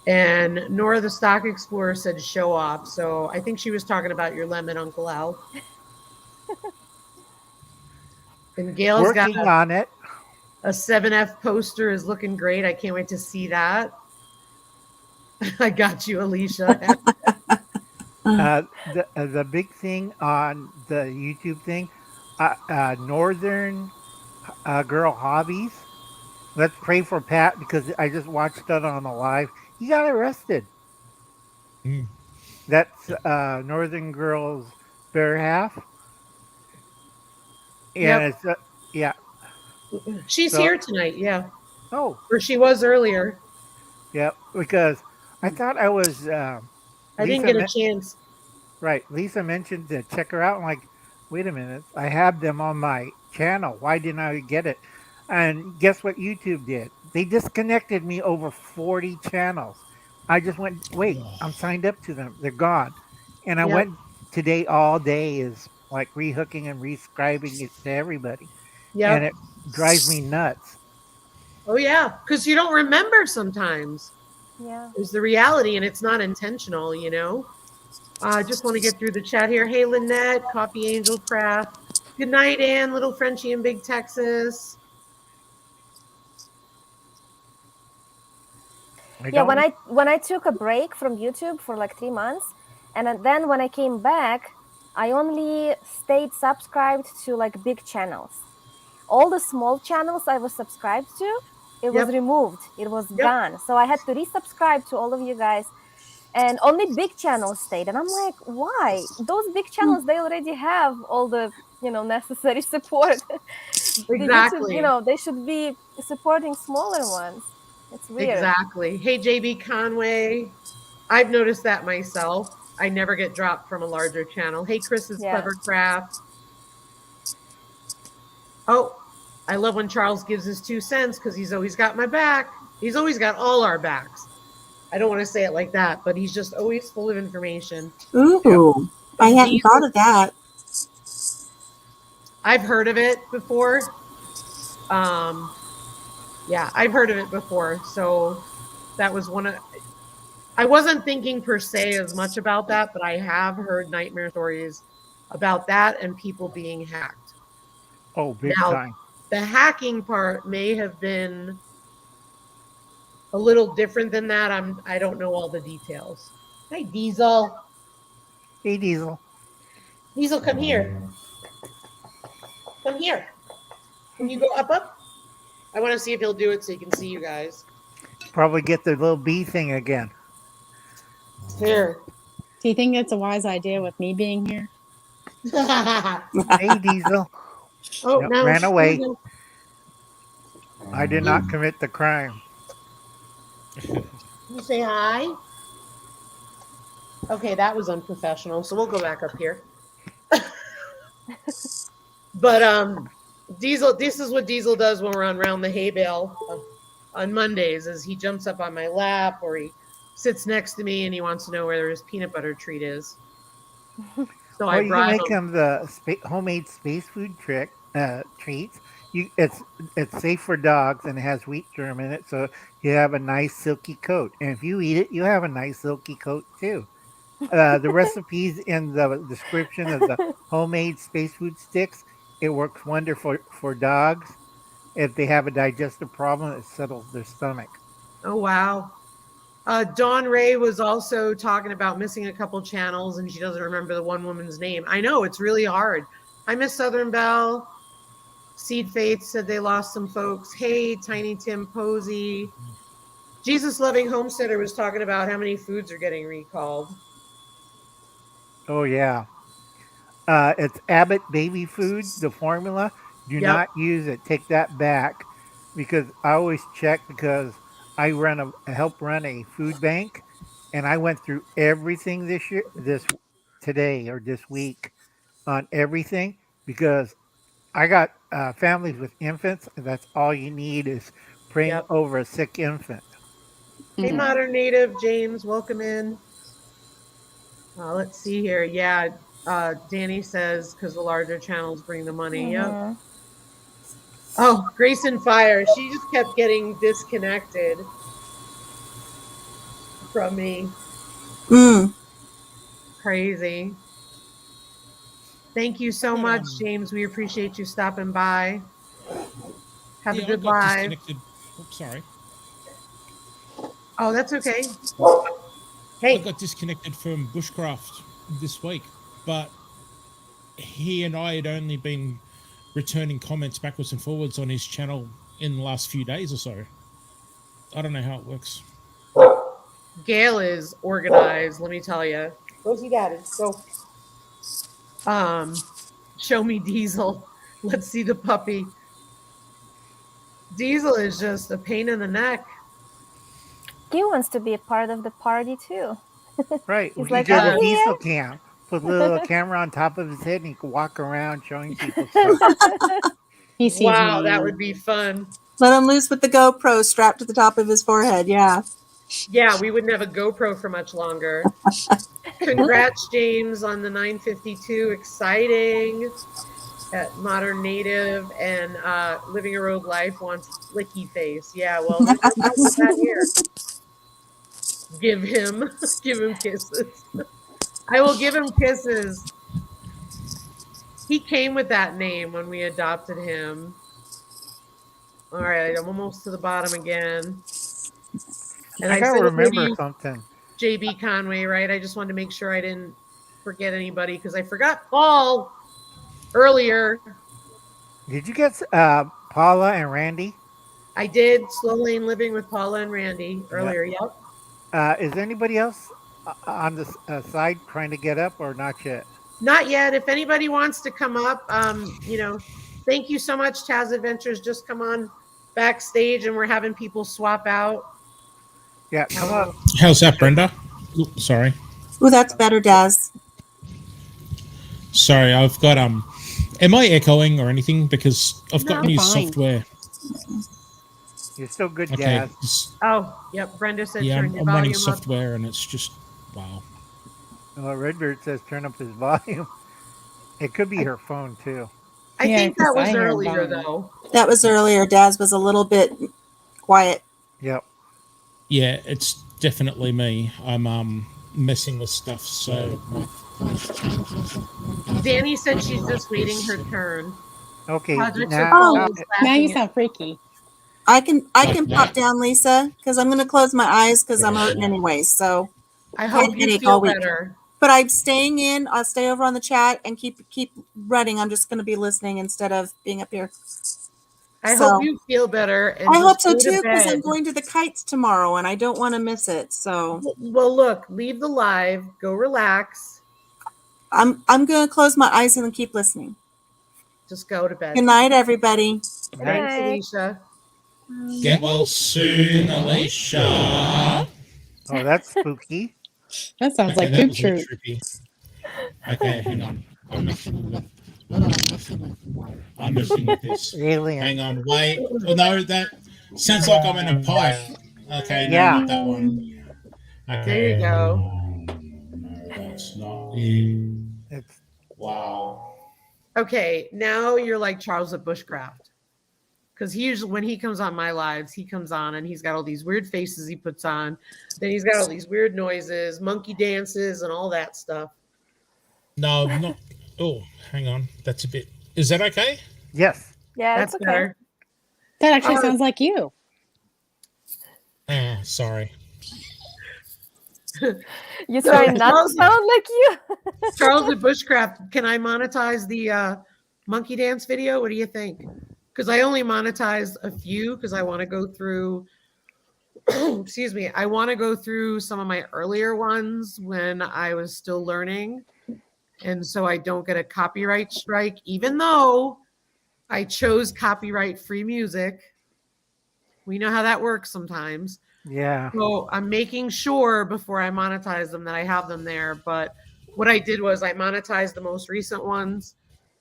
And Nora the Stock Explorer said show off. So I think she was talking about your lemon, Uncle Al. And Gail's got Working on it. a 7F poster is looking great. I can't wait to see that. I got you, Alicia. The big thing on the YouTube thing, Northern Girl Hobbies. Let's pray for Pat because I just watched that on the live. He got arrested. That's Northern Girl's better half. And Yep. it's, yeah. She's So- here tonight. Yeah. Oh, Or she was earlier. yeah, because I thought I was I didn't Lisa. get a chance. Right. Lisa mentioned to check her out. I'm like, wait a minute. I have them on my channel. Why didn't I get it? And guess what YouTube did? They disconnected me over 40 channels. I just went, wait, I'm signed up to them. They're gone. And I Yep. went today all day is like rehooking and rescribing it to everybody. And Yep. it drives me nuts. Oh yeah, because you don't remember sometimes. Yeah. Is the reality, and it's not intentional, you know. I just want to get through the chat here. Hey, Lynette, Coffee Angel Craft. Good night, Ann, Little Frenchie in Big Texas. I Yeah, don't, when I took a break from YouTube for like 3 months, and then when I came back, I only stayed subscribed to like big channels. All the small channels I was subscribed to, it was Yep. removed. It was Yep. gone. So I had to resubscribe to all of you guys, and only big channels stayed. And I'm like, why? Those big channels, they already have all the necessary support. The YouTube, Exactly. they should be supporting smaller ones. It's weird. Exactly. Hey, JB Conway. I've noticed that myself. I never get dropped from a larger channel. Hey, Chris's Yeah. Clever Craft. Oh, I love when Charles gives his 2 cents because he's always got my back. He's always got all our backs. I don't want to say it like that, but he's just always full of information. Ooh, I hadn't thought Diesel, of that. I've heard of it before. Yeah, I've heard of it before. So that was one of. I wasn't thinking per se as much about that, but I have heard nightmare stories about that and people being hacked. oh, big Now, time. the hacking part may have been a little different than that. I don't know all the details. Hi, Diesel. Hey, Diesel. Diesel, come here. Come here. Can you go up? I want to see if he'll do it so you can see you guys. Probably get the little bee thing again. Here. Do you think it's a wise idea with me being here? Hey, Diesel. Oh, Nope, no. ran away. I did not commit the crime. You say hi. Okay, that was unprofessional. So we'll go back up here. But Diesel, this is what Diesel does when we're on Round the Hay Bale on Mondays is he jumps up on my lap or he sits next to me and he wants to know where his peanut butter treat is. So I Well, you can bribe make him. them the homemade space food treats. It's safe for dogs and it has wheat germ in it, so you have a nice silky coat. And if you eat it, you have a nice silky coat too. The recipes in the description of the homemade space food sticks. It works wonderful for dogs. If they have a digestive problem, it settles their stomach. Oh, wow. Dawn Ray was also talking about missing a couple channels and she doesn't remember the one woman's name. I know it's really hard. I miss Southern Belle. Seed Faith said they lost some folks. Hey, Tiny Tim Posey. Jesus Loving Homesteader was talking about how many foods are getting recalled. Oh yeah. It's Abbott baby food, the formula. Do Yep. not use it. Take that back because I always check because I help run a food bank and I went through everything today or this week on everything because I got families with infants and that's all you need is praying Yep. over a sick infant. Hey, Mhm. Modern Native, James, welcome in. Let's see here. Yeah, Danny says because the larger channels bring the money. Yep. Mm-hmm. Oh, Grace and Fire. She just kept getting disconnected from me. Mm. Crazy. Thank you so much, James. We appreciate you stopping by. Have a Yeah, I good got live. disconnected. Oops, sorry. Oh, that's okay. I Hey, got disconnected from Bushcraft this week, but he and I had only been returning comments backwards and forwards on his channel in the last few days or so. I don't know how it works. Gail is organized, let me tell you. Go see Daddy. Go. Show me Diesel. Let's see the puppy. Diesel is just a pain in the neck. He wants to be a part of the party too. Right. He's We like, could get I'm a does. diesel here. cam, put a little camera on top of his head, and he could walk around showing people stuff. He sees Wow, me. that would be fun. Let him loose with the GoPro strapped to the top of his forehead. Yeah. Yeah, we wouldn't have a GoPro for much longer. Congrats, James, on the 952. Exciting. At Modern Native and Living a Rogue Life wants Licky Face. Yeah, well, there's no problem with that here. Give him kisses. I will give him kisses. He came with that name when we adopted him. All right, I'm almost to the bottom again. And I I gotta said it to remember you, something. JB Conway, right? I just wanted to make sure I didn't forget anybody because I forgot Paul earlier. Did you get Paula and Randy? I did Slow Lane Living with Paula and Randy earlier. Yep. Is anybody else on the side trying to get up or not yet? Not yet. If anybody wants to come up, thank you so much, Taz Adventures. Just come on backstage and we're having people swap out. Yeah, come up. How's that, Brenda? Oops, sorry. Ooh, that's better, Daz. Sorry, I've got am I echoing or anything? Because I've got No. new Fine. software. You're still good, Okay. Daz. Oh, yep. Brenda said Yeah, turn your I'm running volume up. software and it's just wow. Well, Redbird says turn up his volume. It could be her phone too. I Yeah, think that 'cause I was hear earlier volume. though. That was earlier. Daz was a little bit quiet. Yep. Yeah, it's definitely me. I'm messing with stuff, so Danny said she's just waiting her turn. Okay. Project Now, Paul is Now you laughing at- sound freaky. I can pop down, Lisa, because I'm going to close my eyes because I'm hurting anyway. So, I had hope a you headache feel all week. better. But I'm staying in. I'll stay over on the chat and keep running. I'm just going to be listening instead of being up here. I So- hope you feel better. And I just hope so go to too because I'm bed. going to the kites tomorrow and I don't want to miss it. So Well, look, leave the live, go relax, I'm going to close my eyes and then keep listening. just go to bed. Good night, everybody. Good Thanks, night. Alicia. get well soon, Alicia. oh, that's spooky. That sounds like that poop was a bit troop. trippy. Okay, hang on. I'm messing with this. Alien. Hang on, wait. Oh no, that sounds like I'm in a pipe. Okay, no, Yeah. not that one. Okay. There you go. No, that's not it. It's Wow. Okay, now you're like Charles at Bushcraft. Because he usually, when he comes on my lives, he comes on and he's got all these weird faces he puts on. Then he's got all these weird noises, monkey dances, and all that stuff. No, not. Oh, hang on. That's a bit. Is that okay? yes. Yeah, That's it's okay. better. That actually Uh, sounds like you. Oh, sorry. You So, try not to Charles- sound like you. Charles at Bushcraft, can I monetize the monkey dance video? What do you think? Because I only monetized a few because I want to go through, excuse me, I want to go through some of my earlier ones when I was still learning. And so I don't get a copyright strike, even though I chose copyright free music. We know how that works sometimes. Yeah. So I'm making sure before I monetize them that I have them there. But what I did was I monetized the most recent ones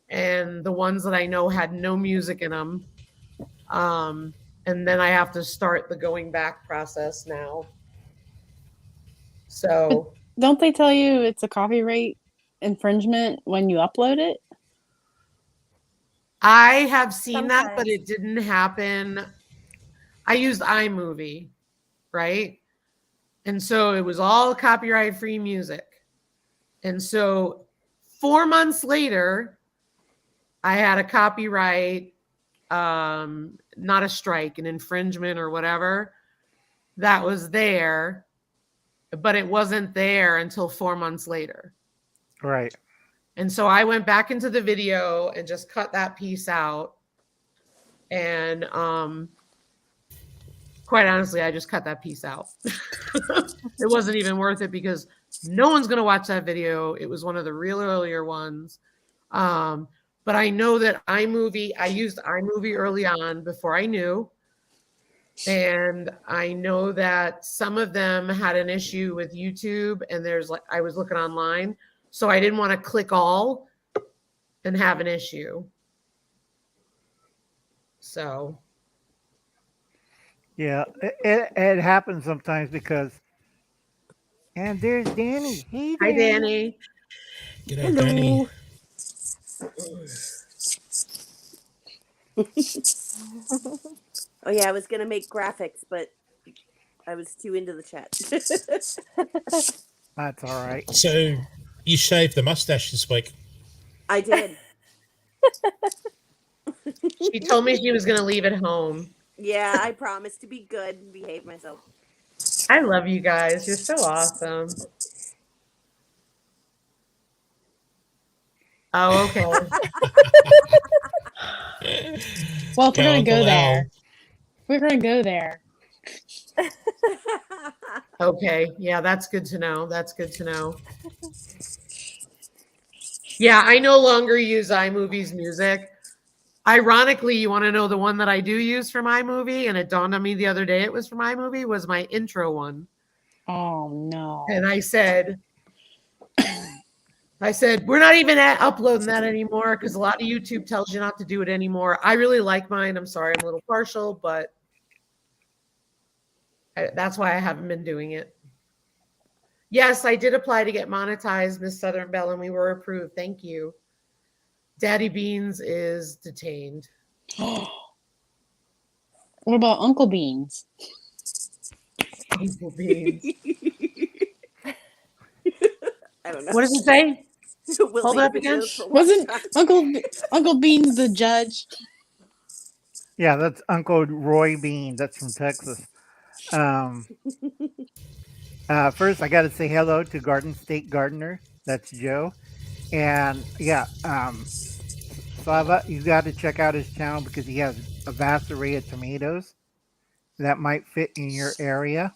and the ones that I know had no music in them. And then I have to start the going back process now. So Don't they tell you it's a copyright infringement when you upload it? I have seen that, but Sometimes. it didn't happen. I used iMovie, right? And so it was all copyright free music. And so 4 months later, I had a copyright, not a strike, an infringement or whatever that was there, but it wasn't there until 4 months later. Right. And so I went back into the video and just cut that piece out. And quite honestly, I just cut that piece out. It wasn't even worth it because no one's going to watch that video. It was one of the real earlier ones. But I know that iMovie, I used iMovie early on before I knew. And I know that some of them had an issue with YouTube, and there's like, I was looking online, so I didn't want to click all and have an issue. So, Yeah, it happens sometimes because. And there's Danny. Hey, hi, Danny. Danny. G'day, Danny. Oh yeah, I was gonna make graphics, but I was too into the chat. That's all right. So you shaved the mustache this week. I did. She told me she was going to leave it home. Yeah, I promised to be good and behave myself. I love you guys. You're so awesome. Oh, okay. Well, if we're Go, gonna go Uncle Al. there, we're gonna go there. Okay. Yeah, that's good to know. That's good to know. Yeah, I no longer use iMovie's music. Ironically, you want to know the one that I do use for my movie, and it dawned on me the other day it was for my movie, was my intro one. Oh no. And I said, we're not even uploading that anymore because a lot of YouTube tells you not to do it anymore. I really like mine. I'm sorry, I'm a little partial, but that's why I haven't been doing it. Yes, I did apply to get monetized, Miss Southern Belle, and we were approved. Thank you. Daddy Beans is detained. What about Uncle Beans? Uncle Beans. I don't know. What does it say? We'll Hold make up again. videos for Wasn't one Uncle Beans the judge? Yeah, that's Uncle Roy Bean. That's from Texas. First, I got to say hello to Garden State Gardener. That's Joe. And yeah, Slava, you got to check out his channel because he has a vast array of tomatoes that might fit in your area.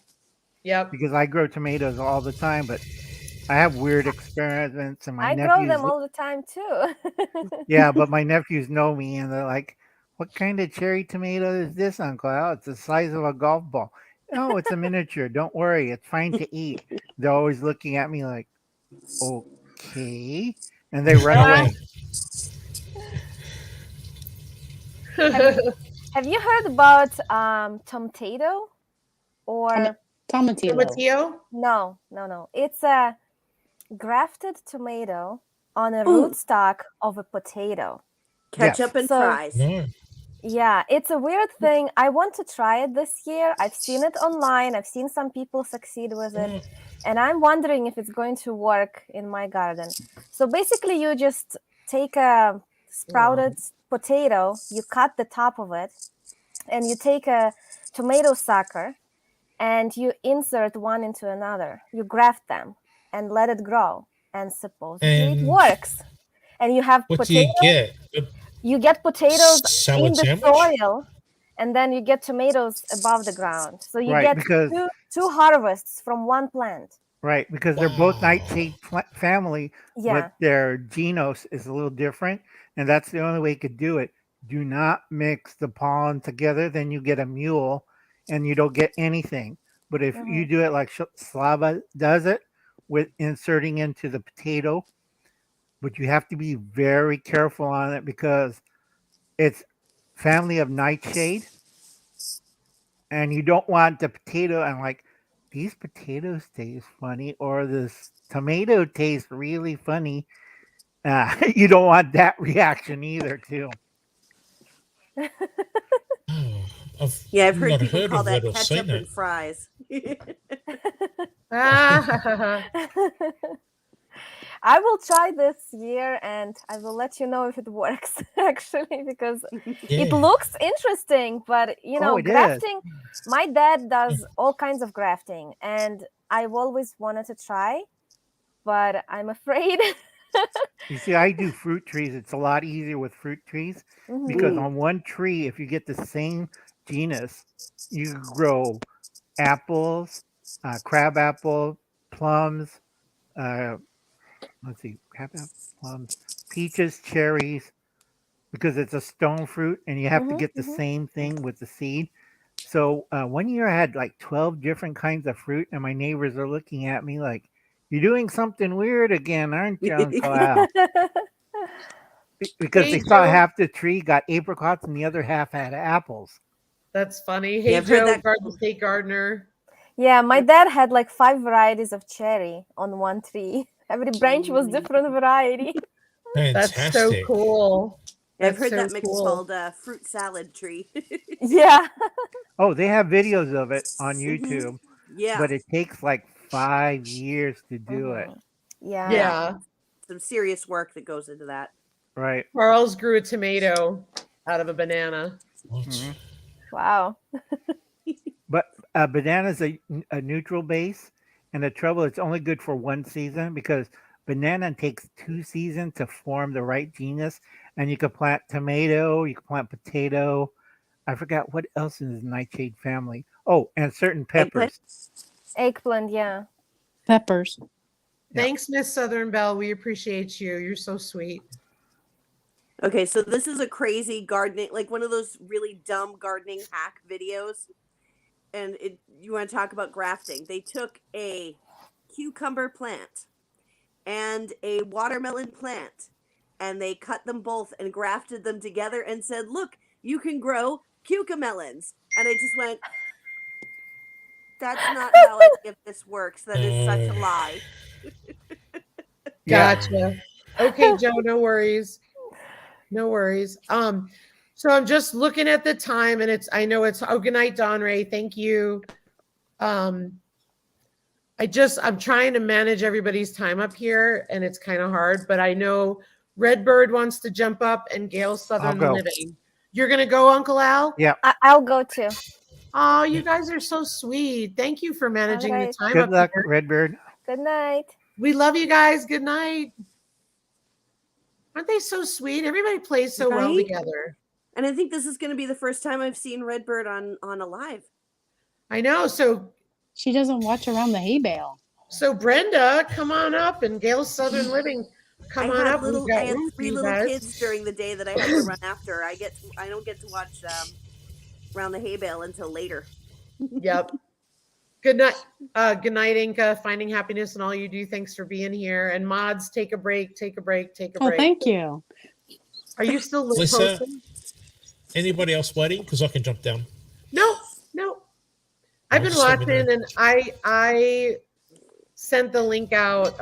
Yep. Because I grow tomatoes all the time, but I have weird experiments, and my I grow nephews. them all the time too. Yeah, but my nephews know me, and they're like, "What kind of cherry tomato is this, Uncle Al? It's the size of a golf ball." No, it's a miniature. Don't worry, it's fine to eat. They're always looking at me like, "Okay," and they run away. Have you heard about tomato or Tomatillo. Tomatillo? no? It's a grafted tomato on a Ooh. rootstock of a potato. ketchup and So- fries. No. Yeah, it's a weird thing. I want to try it this year. I've seen it online. I've seen some people succeed with it. And I'm wondering if it's going to work in my garden. So basically, you just take a sprouted potato, you cut the top of it, and you take a tomato sucker and you insert one into another. You graft them and let it grow. And supposedly it And works. And you have what do you potatoes. get? You get potatoes Salad in the sandwich? soil, and then you get tomatoes above the ground. So you Right, get because two harvests from one plant. right because they're both Wow. nightshade family, Yeah. but their genus is a little different, and that's the only way you could do it. Do not mix the pollen together, then you get a mule, and you don't get anything. But if you do it like Slava does it, with inserting into the potato, but you have to be very careful on it because it's family of nightshade, and you don't want the potato and like these potatoes taste funny or this tomato tastes really funny. You don't want that reaction either, too. Oh, I've Yeah, I've heard not people heard call of that it or ketchup seen and it. fries. I will try this year and I will let you know if it works actually, because Yeah. it looks interesting, but you know, It is. grafting, my dad does all kinds of grafting and I've always wanted to try, but I'm afraid. You see, I do fruit trees. It's a lot easier with fruit trees because Mm. on one tree, if you get the same genus, you can grow apples, crab apple, plums, uh, let's see, crab apple, plums, peaches, cherries, because it's a stone fruit and you have to get the same thing with the seed. So 1 year I had like 12 different kinds of fruit, and my neighbors are looking at me like, "You're doing something weird again, aren't you, Uncle Al?" Because Hey they saw Joe, half the tree got apricots and the other half had apples. that's funny. Yeah, Hey I've heard Joe, that. Garden State Gardener. Yeah, my dad had like 5 varieties of cherry on one tree. Every branch was different variety. That's so Fantastic. cool. Yeah, I've That's heard so that mix cool. called fruit salad tree. Yeah. Oh, they have videos of it on Mhm. YouTube, Yeah, but it takes like 5 years to do it. Mhm. Yeah. Yeah. some serious work that goes into that. Right. Charles grew a tomato out of a banana. What? Mhm. Wow. But banana's a neutral base, and the trouble it's only good for one season because banana takes 2 seasons to form the right genus. And you could plant tomato, you could plant potato. I forgot what else in the nightshade family. Oh, and certain Eggplant? peppers. Eggplant, yeah. Peppers. Yeah. Thanks, Miss Southern Belle. We appreciate you. You're so sweet. Okay, so this is a crazy gardening, like one of those really dumb gardening hack videos. And you want to talk about grafting? They took a cucumber plant and a watermelon plant, and they cut them both and grafted them together and said, "Look, you can grow cucamelons." And I just went, "That's not how any of this works. That is such a lie." Yeah. Gotcha. Okay, Joe, no worries. No worries. So I'm just looking at the time and I know it's good night, Don Ray. Thank you. I'm trying to manage everybody's time up here and it's kind of hard, but I know Redbird wants to jump up and Gail Southern go. Living. You're gonna go, Uncle Al? Yeah. I'll go too. Oh, you guys are so sweet. Thank you for managing right. the time Good up luck, here. Redbird. Good night. We love you guys. Good night. Aren't they so sweet? Everybody plays so well Right? together. And I think this is going to be the first time I've seen Redbird on a live. I know. So She doesn't watch around the hay bale. Brenda, come on up, and Gail Southern Living, come on up. We've I got had room for 3 you little guys. kids during the day that I had to run after. I don't get to watch Round the Hay Bale until later. Yep. Good night. Good night, Inca. Finding happiness in all you do. Thanks for being here. And mods, take a break. Take a break. Take a Oh, break. thank you. Are you still Lisa? posting? Anybody else waiting? Because I can jump down. No. I've been Just let me watching, know. and I sent the link out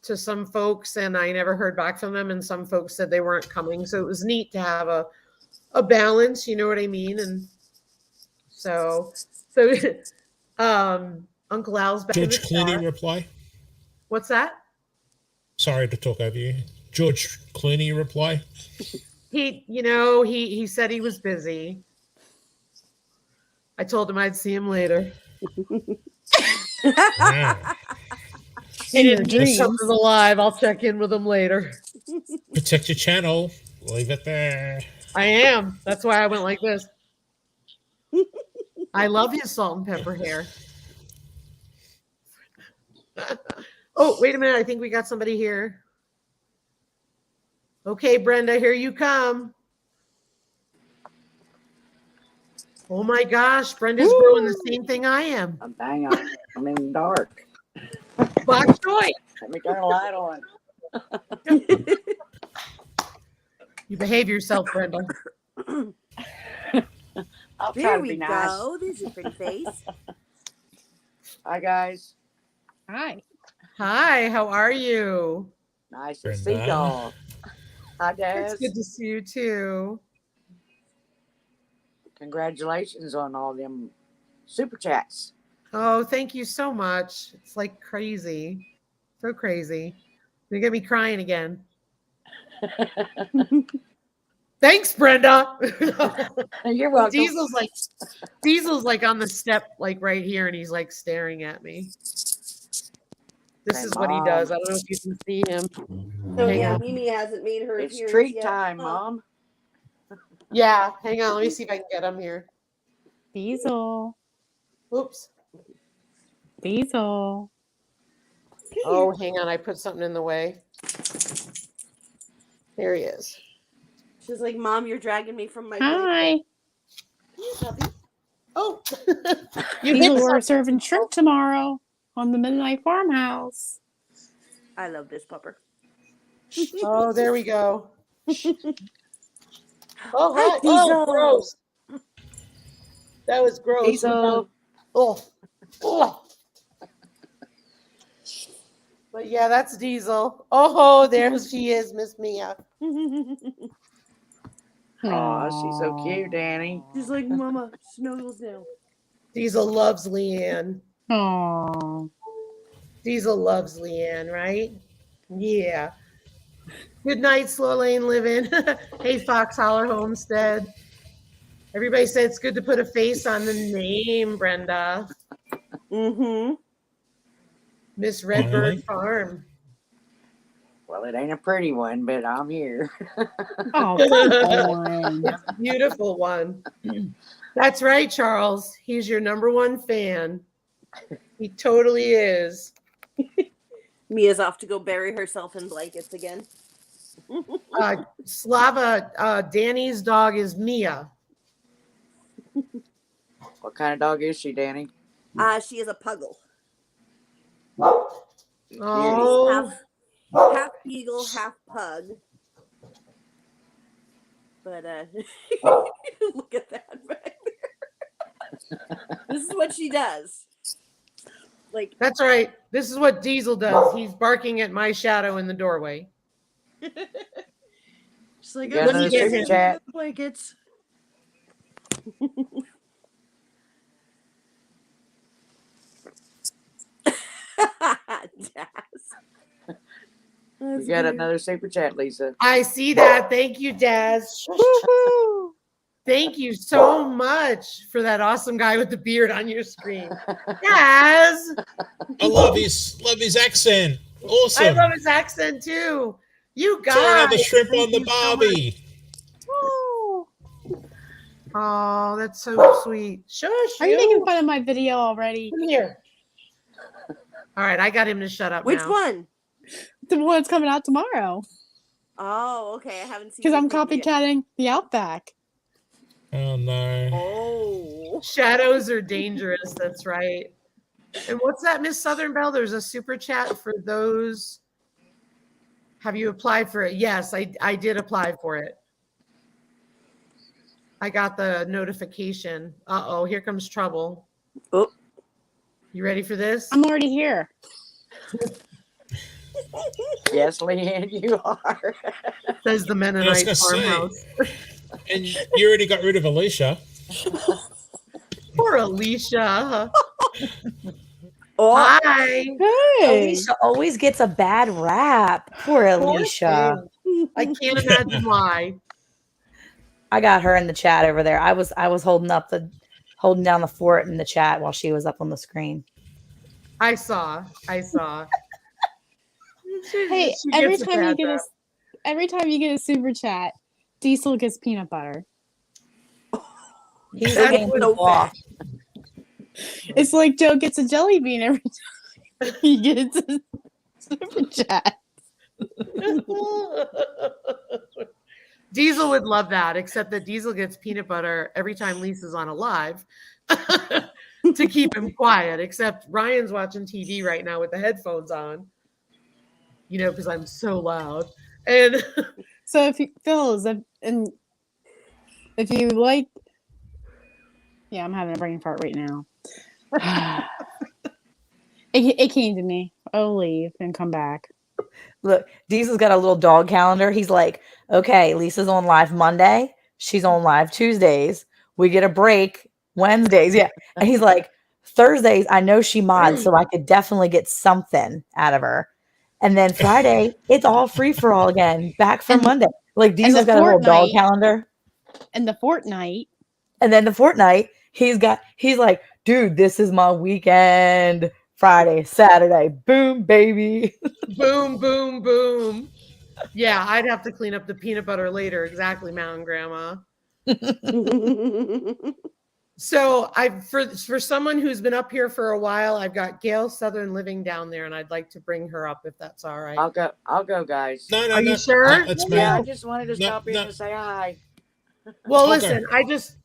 to some folks, and I never heard back from them. And some folks said they weren't coming, so it was neat to have a balance. You know what I mean? And so Uncle Al's back in the George Clooney car. reply. What's that? Sorry to talk over you. George Clooney reply. He said he was busy. I told him I'd see him later. Ah. He your didn't do something dreams. alive. I'll check in with him later. Protect your channel. Leave it there. I am. That's why I went like this. I love his salt and pepper hair. Oh, wait a minute. I think we got somebody here. Okay, Brenda, here you come. Oh my gosh, Brenda's growing the same thing I am. Dang on, I'm in the dark. Bok choy. Let me turn a light on. You behave yourself, Brenda. I'll try There to we be nice. go. There's your pretty face. Hi guys, Hi. Hi, how are you? nice to see Brenda. y'all. Hi It's Daz, good to see you too. congratulations on all them super chats. Oh, thank you so much. It's like crazy. So crazy. You get me crying again. Thanks, Brenda. You're welcome. Diesel's like on the step, like right here, and he's like staring at me. This Hey, is what he Mom. does. I don't know if you can see him. So Hang yeah, on. Mimi hasn't made her It's appearance treat yet. time, Oh. Mom. Yeah, hang on. Let me see if I can get him here. Diesel. Oops. Diesel. Oh, hang on. I put something in the way. There he is. She's like, "Mom, you're dragging me from my Hi. blanket." Hey, puppy. Oh, you People hit were something. serving shrimp tomorrow on the Midnight Farmhouse. I love this pupper. Oh, there we go. Oh, Hi, hi. Oh, Diesel. gross. That was gross. Diesel. Oh, oh. But yeah, that's Diesel. Oh, there she is, Miss Mia. Oh, she's so cute, Danny. She's like, Mama, snuggles now. Diesel loves Leanne. Aww. Diesel loves Leanne, right? Yeah. Good night, Slow Lane Living. Hey, Fox Holler Homestead. Everybody said it's good to put a face on the name, Brenda. Mm-hmm. Miss Redbird Farm. Well, it ain't a pretty one, but I'm here. Oh, come on. It's a beautiful one. That's right, Charles. He's your number one fan. He totally is. Mia's off to go bury herself in blankets again. Slava, Danny's dog is Mia. What kind of dog is she, Danny? She is a puggle. Oh, Half beagle, half pug. But look at that back there. This is what she does. Like, that's right. This is what Diesel does. He's barking at my shadow in the doorway. she's like, You got another "Okay, super get chat? the blankets. Daz. You got another super chat, Lisa. I see that. Thank you, Daz. Thank you so much for that awesome guy with the beard on your screen. Daz. I love his accent. Awesome. I love his accent too. You guys. Tearing out the shrimp thank on the you so much. barbie. Oh, that's so sweet. Shush. Are you making fun of my video already? Come here. All right, I got him to shut up Which now. one? The one that's coming out tomorrow. Oh, okay. I haven't seen Because I'm anything yet. copycatting the Outback. Oh no. Oh. Shadows are dangerous. That's right. And what's that, Miss Southern Belle? There's a super chat for those. Have you applied for it? Yes, I did apply for it. I got the notification. Uh-oh, here comes trouble. Oh. You ready for this? I'm already here. Yes, Leanne, you are. Says the Mennonite gonna say. farmhouse. And you already got rid of Alicia. Poor Alicia. Oh. Hi. Hey. Alicia always gets a bad rap. Poor Alicia. I can't imagine why. I got her in the chat over there. I was holding down the fort in the chat while she was up on the screen. I saw. Hey, She every gets a time you bad get rap. every time you get a super chat, Diesel gets peanut butter. He's That's getting what- people off. It's like Joe gets a jelly bean every time he gets a super chat. Diesel would love that, except that Diesel gets peanut butter every time Lisa's on a live to keep him quiet. Except Ryan's watching TV right now with the headphones on, because I'm so loud. And So if you like, yeah, I'm having a brain fart right now. It came to me. I'll leave and come back. Look, Diesel's got a little dog calendar. He's like, okay, Lisa's on live Monday. She's on live Tuesdays. We get a break Wednesdays. Yeah. And he's like, Thursdays, I know she mods, so I could definitely get something out of her. And then Friday, it's all free for all again. Back for Monday. Like Diesel's got a little dog calendar. And the fortnight. And then the fortnight, he's like, dude, this is my weekend. Friday, Saturday, boom, baby. boom, boom, boom. Yeah, I'd have to clean up the peanut butter later. Exactly, Mountain Grandma. So for someone who's been up here for a while, I've got Gail Southern Living down there, and I'd like to bring her up if that's all right. I'll go, guys. No, Are you sure? That's me. Yeah, I just wanted to stop in and say hi. Well, Okay. listen,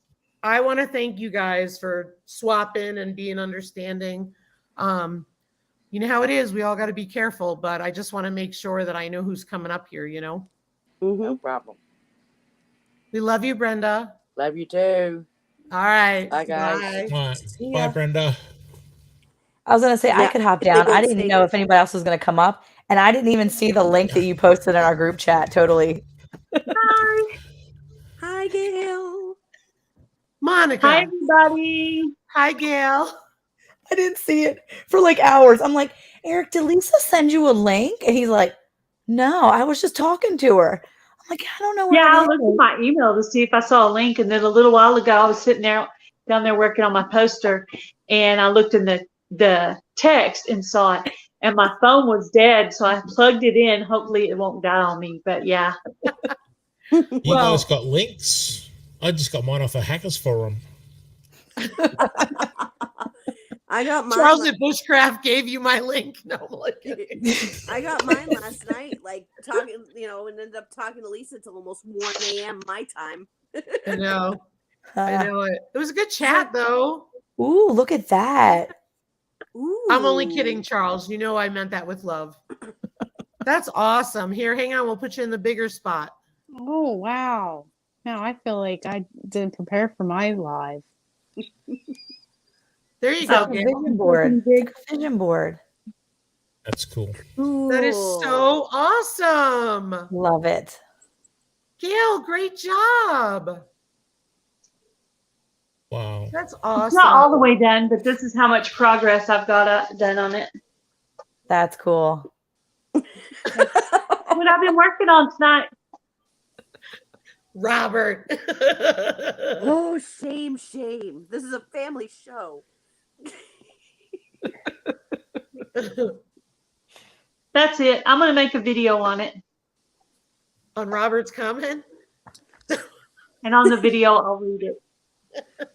I want to thank you guys for swapping and being understanding. You know how it is. We all got to be careful, but I just want to make sure that I know who's coming up here, you know? No problem. We love you, Brenda. Love you too. All right. Bye, guys. Bye. All right. See Bye, ya. Brenda. I was gonna say I Yeah, could hop if they down. I don't didn't stay- know if anybody else was gonna come up, and I didn't even see the link that you posted in our group chat. Totally. Hi, Gail. Monica. Hi, everybody. Hi, Gail. I didn't see it for like hours. I'm like, Eric, did Lisa send you a link? And he's like, no, I was just talking to her. I'm like, I don't know where Yeah, I it looked at is. my email to see if I saw a link, and then a little while ago, I was sitting down there working on my poster, and I looked in the text and saw it, and my phone was dead, so I plugged it in. Hopefully, it won't die on me. But yeah, You Well- guys got links? I just got mine off a hackers forum. I got mine. Charles at Bushcraft gave you my link. No, I'm like, I got mine last night, like talking, and ended up talking to Lisa till almost 1 a.m. my time. I know. I know it. It was a good chat, though. Ooh, look at that. Ooh. I'm only kidding, Charles. You know I meant that with love. That's awesome. Here, hang on. We'll put you in the bigger spot. Oh, wow. Now I feel like I didn't prepare for my live. There you It's go, like a Gail. vision board. It's like a vision board. That's cool. That is so awesome. Love it. Gail, great job. Wow. That's awesome. it's not all the way done, but this is how much progress I've got done on it. That's cool. What I've been working on tonight. Robert. Oh, shame. This is a family show. That's it. I'm going to make a video on it. On Robert's comment? And on the video, I'll read it.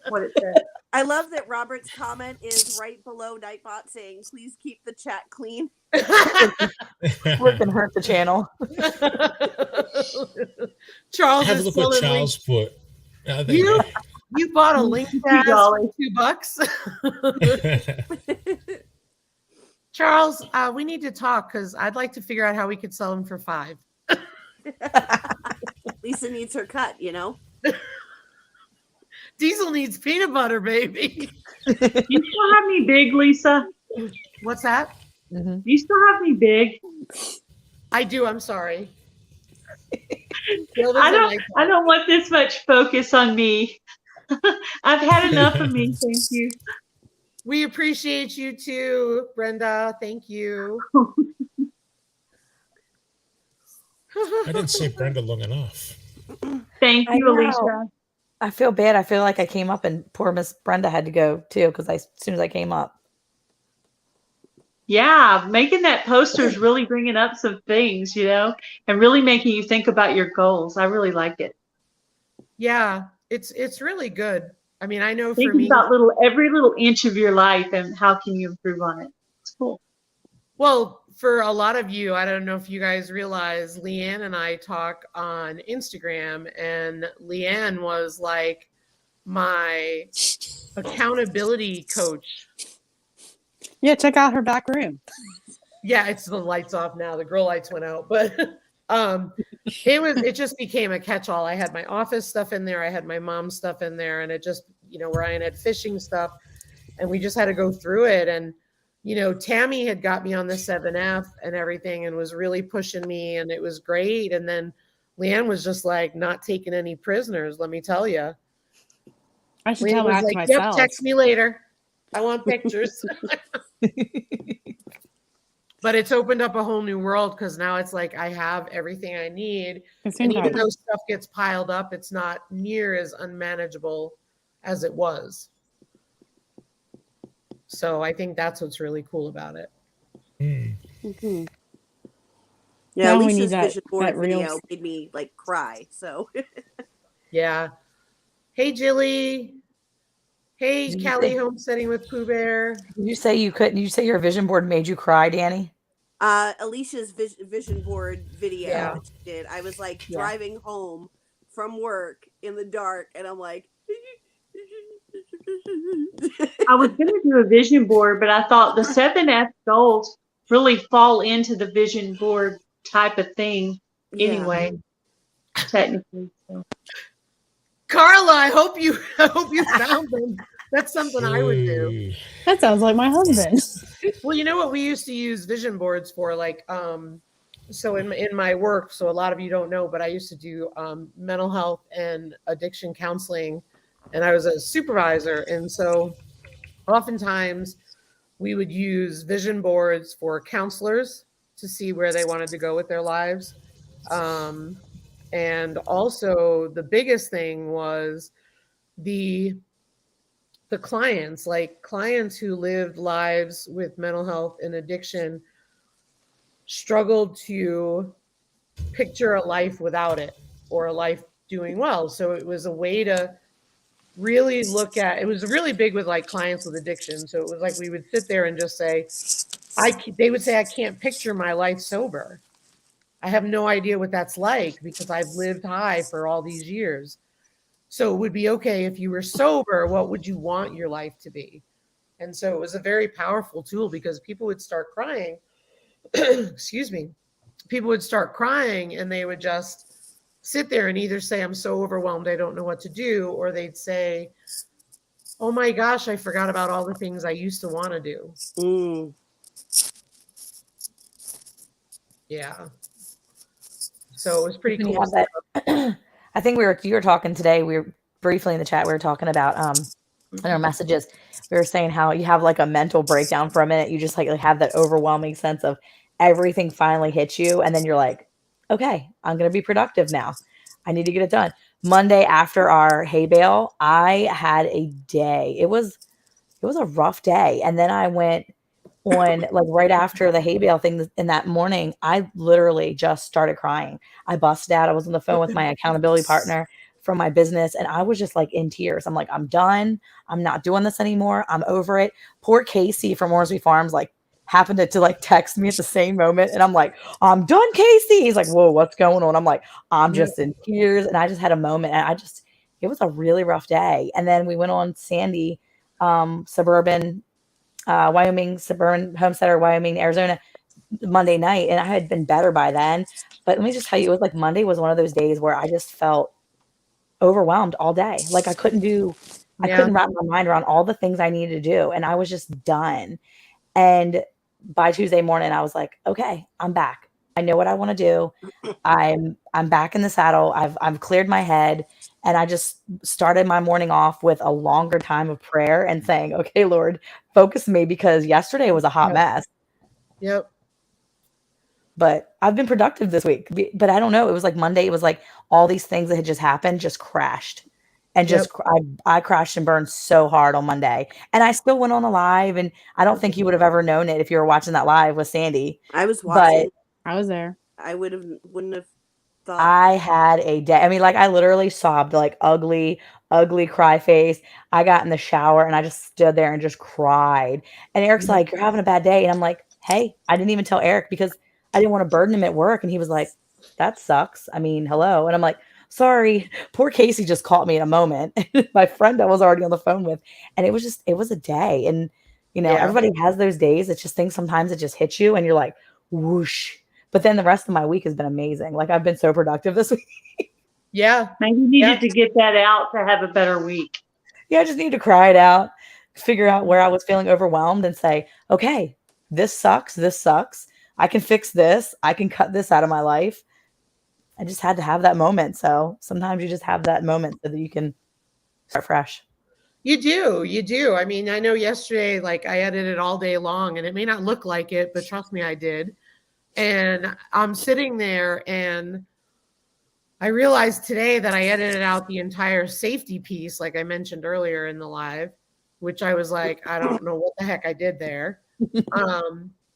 What it says. I love that Robert's comment is right below Nightbot saying, please keep the chat clean. Rip and hurt the channel. Charles Have a is look what selling Charles put. Oh, there You, you you bought a link pass for $2. go. Charles, we need to talk because I'd like to figure out how we could sell them for $5. Lisa needs her cut, Diesel needs peanut butter, baby. You still have me big, Lisa? What's that? You still have me big? I do. I'm sorry. I don't want this much focus on me. I've had enough of me. Thank you. We appreciate you too, Brenda. Thank you. I didn't see Brenda long enough. Thank I you, know. Alicia. I feel bad. I feel like I came up and poor Miss Brenda had to go too because as soon as I came up. Yeah, making that poster is really bringing up some things, and really making you think about your goals. I really like it. Yeah, it's really good. I mean, I know for Thinking me, about every little inch of your life and how can you improve on it. It's cool. well, for a lot of you, I don't know if you guys realize, Leanne and I talk on Instagram, and Leanne was like my accountability coach. Yeah, check out her back room. Yeah, it's the lights off now. The grow lights went out, but it just became a catch-all. I had my office stuff in there, I had my mom's stuff in there, and it just, Ryan had fishing stuff, and we just had to go through it. And Tammy had got me on the 7F and everything and was really pushing me, and it was great. And then Leanne was just like not taking any prisoners, let me tell you. I should Leanne tell was that to like, myself. yep, text me later. I want pictures. But it's opened up a whole new world because now it's like I have everything I need. And even though stuff gets piled up, it's not near as unmanageable as it was. So I think that's what's really cool about it. Mm-hmm. Yeah, Now we need Lisa's that- vision board that real- video made me cry. So Yeah. Hey, Jilly. Hey, Did you Callie say- Homesteading with Pooh Bear. Did you say you couldn't? Did you say your vision board made you cry, Danny? Alicia's vision board video Yeah. that she did, I was Yeah. driving home from work in the dark, and I'm like, I was going to do a vision board, but I thought the 7F goals really fall into the vision board type of thing anyway, technically. So. Carla, I hope you found them. That's something I would do. That sounds like my husband. Well, you know what we used to use vision boards for, like so in my work, so a lot of you don't know, but I used to do mental health and addiction counseling, and I was a supervisor, and so oftentimes we would use vision boards for counselors to see where they wanted to go with their lives. And also the biggest thing was the clients, like clients who lived lives with mental health and addiction struggled to picture a life without it or a life doing well. So it was a way to really look at, it was really big with like clients with addiction. So it was like we would sit there and just say, they would say, I can't picture my life sober. I have no idea what that's like because I've lived high for all these years. So it would be okay if you were sober, what would you want your life to be? And so it was a very powerful tool because people would start crying. Excuse me. People would start crying and they would just sit there and either say, I'm so overwhelmed, I don't know what to do. Or they'd say, oh my gosh, I forgot about all the things I used to want to do. Yeah. So it was pretty cool. I think you were talking today, we were briefly in the chat, we were talking about in our messages, we were saying how you have like a mental breakdown for a minute. You just like have that overwhelming sense of everything finally hits you. And then you're like, okay, I'm going to be productive now. I need to get it done. Monday after our hay bale, I had a day. It was a rough day. And then I went on like right after the hay bale thing in that morning, I literally just started crying. I busted out. I was on the phone with my accountability partner from my business and I was just like in tears. I'm like, I'm done. I'm not doing this anymore. I'm over it. Poor Casey from Ormsby Farms like happened to like text me at the same moment and I'm like, I'm done, Casey. He's like, whoa, what's going on? I'm like, I'm just in tears. And I just had a moment and it was a really rough day. And then we went on Sandy, suburban homesteader, Wyoming, Arizona, Monday night. And I had been better by then. But let me just tell you, it was like Monday was one of those days where I just felt overwhelmed all day. Like I couldn't wrap my mind around all the things I needed to do. And I was just done. And by Tuesday morning, I was like, okay, I'm back. I know what I want to do. I'm back in the saddle. I've cleared my head. And I just started my morning off with a longer time of prayer and saying, okay, Lord, focus me because yesterday was a hot mess. Yep. But I've been productive this week. But I don't know. It was like Monday. It was like all these things that had just happened just crashed. And I crashed and burned so hard on Monday. And I still went on a live. And I don't think you would have ever known it if you were watching that live with Sandy. I was watching. I was there. I wouldn't have thought. I had a day. I mean, like I literally sobbed, like ugly cry face. I got in the shower and I just stood there and just cried. And Eric's like, you're having a bad day. And I'm like, hey, I didn't even tell Eric because I didn't want to burden him at work. And he was like, that sucks. I mean, hello. And I'm like, sorry, poor Casey just caught me in a moment. My friend I was already on the phone with. And it was a day. And, everybody has those days. It's just things sometimes it just hits you and you're like, whoosh. But then the rest of my week has been amazing. Like I've been so productive this week. Yeah. Maybe you needed to get that out to have a better week. Yeah, I just need to cry it out, figure out where I was feeling overwhelmed and say, okay, this sucks. This sucks. I can fix this. I can cut this out of my life. I just had to have that moment. So sometimes you just have that moment so that you can start fresh. You do. I mean, I know yesterday, like I edited all day long and it may not look like it, but trust me, I did. And I'm sitting there and I realized today that I edited out the entire safety piece, like I mentioned earlier in the live, which I was like, I don't know what the heck I did there.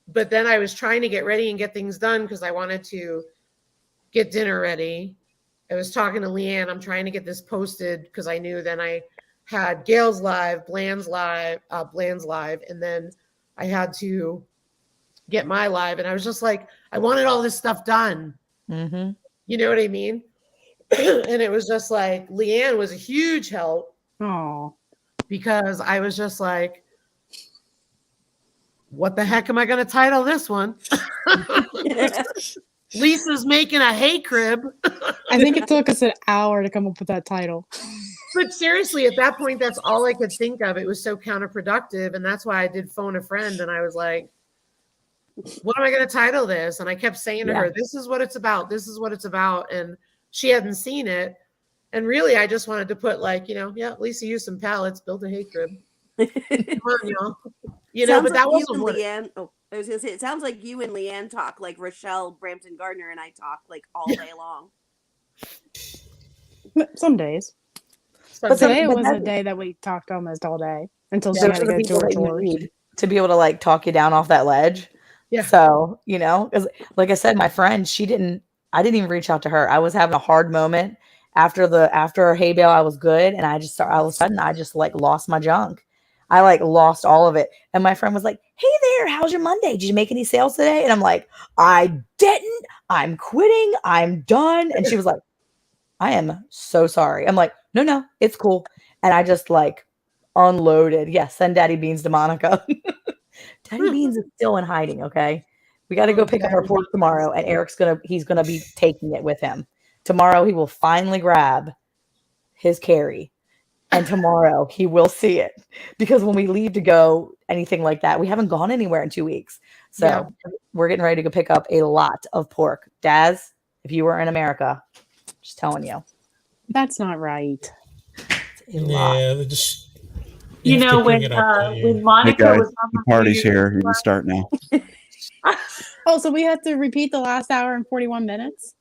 But then I was trying to get ready and get things done because I wanted to get dinner ready. I was talking to Leanne. I'm trying to get this posted because I knew then I had Gail's live, Bland's live, and then I had to get my live. And I was just like, I wanted all this stuff done. Mm-hmm. You know what I mean? And it was just like, Leanne was a huge help. Oh, because I was just like, what the heck am I going to title this one? Lisa's making a hay crib. I think it took us an hour to come up with that title. But seriously, at that point, that's all I could think of. It was so counterproductive. And that's why I did phone a friend. And I was like, what am I going to title this? And I kept saying to her, this is what it's about. This is what it's about. And she hadn't seen it. And really, I just wanted to put like, Lisa used some pallets, built a hay crib. Come on, y'all. But that wasn't what Leanne. Oh, I was gonna say, it sounds like you and Leanne talk like Rochelle Brampton Gardner and I talk like all day long. Some days. But today was a day that we talked almost all day until she had to go to her chores. To be able to like talk you down off that ledge. Yeah. So, because like I said, my friend, I didn't even reach out to her. I was having a hard moment after hay bale. I was good. And I just all of a sudden I just like lost my junk. I like lost all of it. And my friend was like, hey there, how's your Monday? Did you make any sales today? And I'm like, I didn't. I'm quitting. I'm done. And she was like, I am so sorry. I'm like, no, it's cool. And I just like unloaded. Yes, send Daddy Beans to Monica. Daddy Beans is still in hiding. Okay. We got to go pick up our pork tomorrow. And he's going to be taking it with him. Tomorrow he will finally grab his carry. And tomorrow he will see it, because when we leave to go anything like that, we haven't gone anywhere in 2 weeks. So we're getting ready to go pick up a lot of pork. Daz, if you were in America, just telling you. That's not right. Yeah, they just. When Monica was on the party's here. You can start now. Oh, so we have to repeat the last hour and 41 minutes?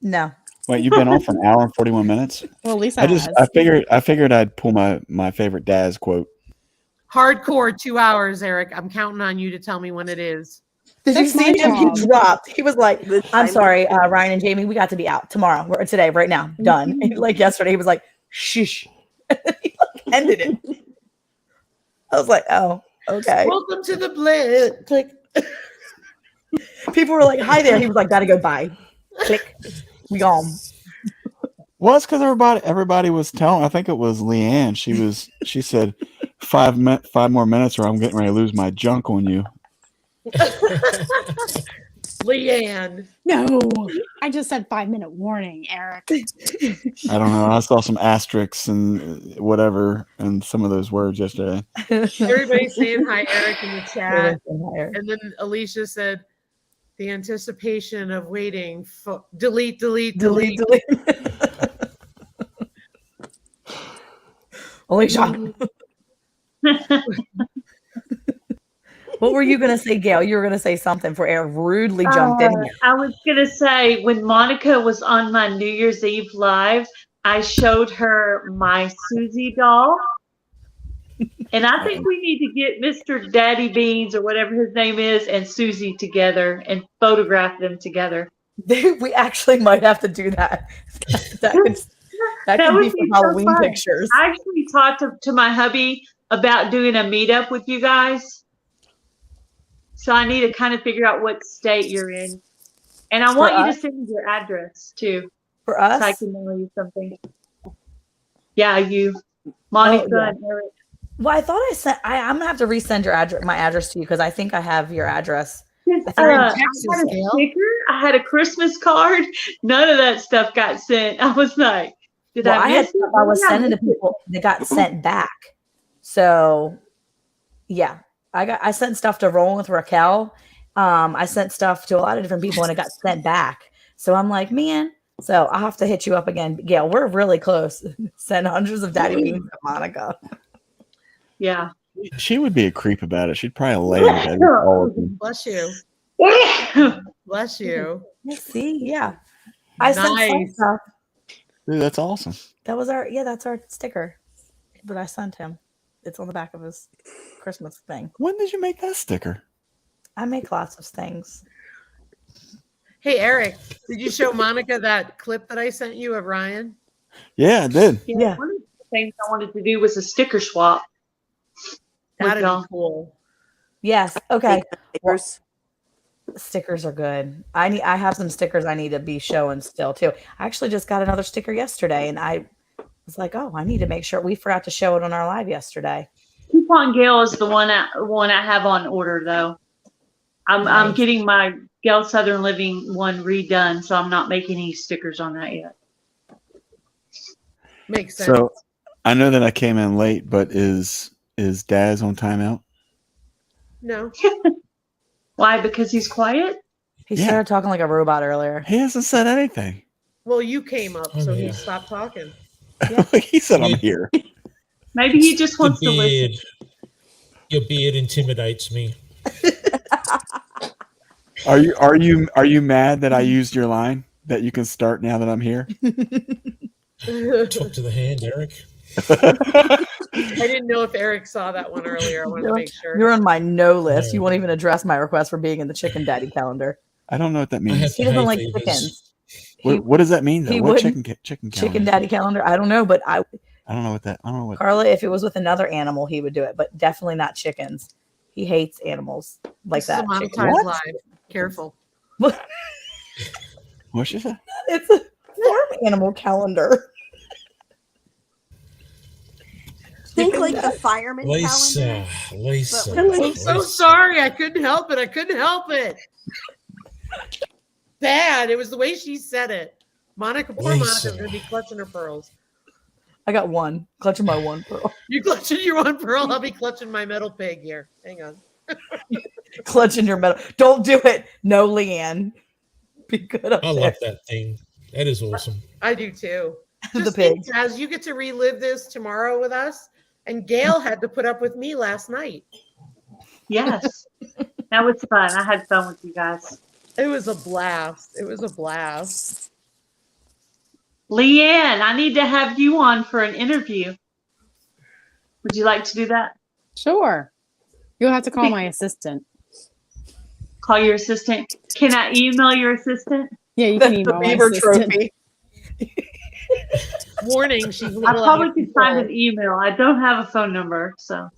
No. Wait, you've been on for an hour and 41 minutes? Well, Lisa I figured I'd pull my favorite Daz quote. Hardcore 2 hours, Eric. I'm counting on you to tell me when it is. Did you see him? He dropped. He was like, I'm sorry, Ryan and Jamie, we got to be out tomorrow. Today, right now. Done. Like yesterday, he was like, shush. He like ended it. I was like, oh, okay. Welcome to the blitz. Click. People were like, hi there. He was like, gotta go, bye. Click. We gone. Well, it's because everybody was telling. I think it was Leanne. She said 5 more minutes, or I'm getting ready to lose my junk on you. Leanne. No, I just said 5-minute warning, Eric. I don't know. I saw some asterisks and whatever and some of those words yesterday. Everybody's saying hi, Eric, in the chat. And then Alicia said, the anticipation of waiting. Delete. Alicia. What were you going to say, Gail? You were going to say something for Eric rudely jumped in here. I was going to say, when Monica was on my New Year's Eve live, I showed her my Susie doll. And I think we need to get Mr. Daddy Beans or whatever his name is and Susie together and photograph them together. We actually might have to do that. That could be for Halloween so pictures. I actually talked to my hubby about doing a meetup with you guys. So I need to kind of figure out what state you're in. And I want you to send me your address too. For us? So I can mail you something. Yeah, you. Monica and Eric. Well, I thought I sent. I'm gonna have to resend my address to you because I think I have your address. I had a Christmas card. None of that stuff got sent. I was like, I miss it? I was sending to people that got sent back. So, yeah, I sent stuff to Rolling with Raquel. I sent stuff to a lot of different people and it got sent back. So I'm like, man. So I'll have to hit you up again, Gail. We're really close. Send hundreds of Daddy Beans to Monica. Yeah. She would be a creep about it. She'd probably lay in bed with all of them. Bless you. Bless you. See, yeah. I sent some stuff. Dude, that's awesome. That was that's our sticker that I sent him. It's on the back of his Christmas thing. When did you make that sticker? I make lots of things. Hey, Eric, did you show Monica that clip that I sent you of Ryan? Yeah, I did. Yeah. One of the things I wanted to do was a sticker swap. That'd be cool. Yes. Okay. Well, stickers are good. I have some stickers I need to be showing still too. I actually just got another sticker yesterday, and I was like, oh, I need to make sure. We forgot to show it on our live yesterday. Coupon Gale is the one I have on order though. I'm Nice. getting my Gale Southern Living one redone, so I'm not making any stickers on that yet. Makes sense. So I know that I came in late, but is Daz on timeout? No. Why? Because he's quiet? He Yeah. started talking like a robot earlier. He hasn't said anything. Well, you came up, Oh, so yeah. he stopped talking. He said I'm Yeah. here. Maybe he just The wants to listen. beard. Your beard intimidates me. Are you mad that I used your line that you can start now that I'm here? Talk to the hand, Eric. I didn't know if Eric saw that one earlier. I wanted to make sure. You're on my no list. No. You won't even address my request for being in the Chicken Daddy calendar. I don't know what that I have means. He doesn't hay like fevers. chickens. What does that mean though? he What wouldn't- chicken calendar? Chicken Daddy calendar. I don't know, but I don't know what that. I don't know what. Carla, if it was with another animal, he would do it, but definitely not chickens. He hates animals like This is a that. monetized What? live. Careful. What's she say? It's a farm animal calendar. Think like the fireman calendar. Lisa. I'm so sorry. I couldn't help it. Bad. It was the way she said it. Monica, poor Monica's Lisa. going to be clutching her pearls. I got one. Clutching my one pearl. You clutching your one pearl. I'll be clutching my metal pig here. Hang on. Clutching your metal. Don't do it. No, Leanne. Be good up I there. love that thing. That is awesome. I do too. The Just pig. think, As you get to relive this tomorrow with us, and Gail had to put up with me last night. Yes. That was fun. I had fun with you guys. It was a blast. Leanne, I need to have you on for an interview. Would you like to do that? Sure. You'll have to call my assistant. Call your assistant. Can I email your assistant? Yeah, you can email my Beaver assistant. trophy. Warning, she's a I little out probably of could find control. an email. I don't have a phone number, so.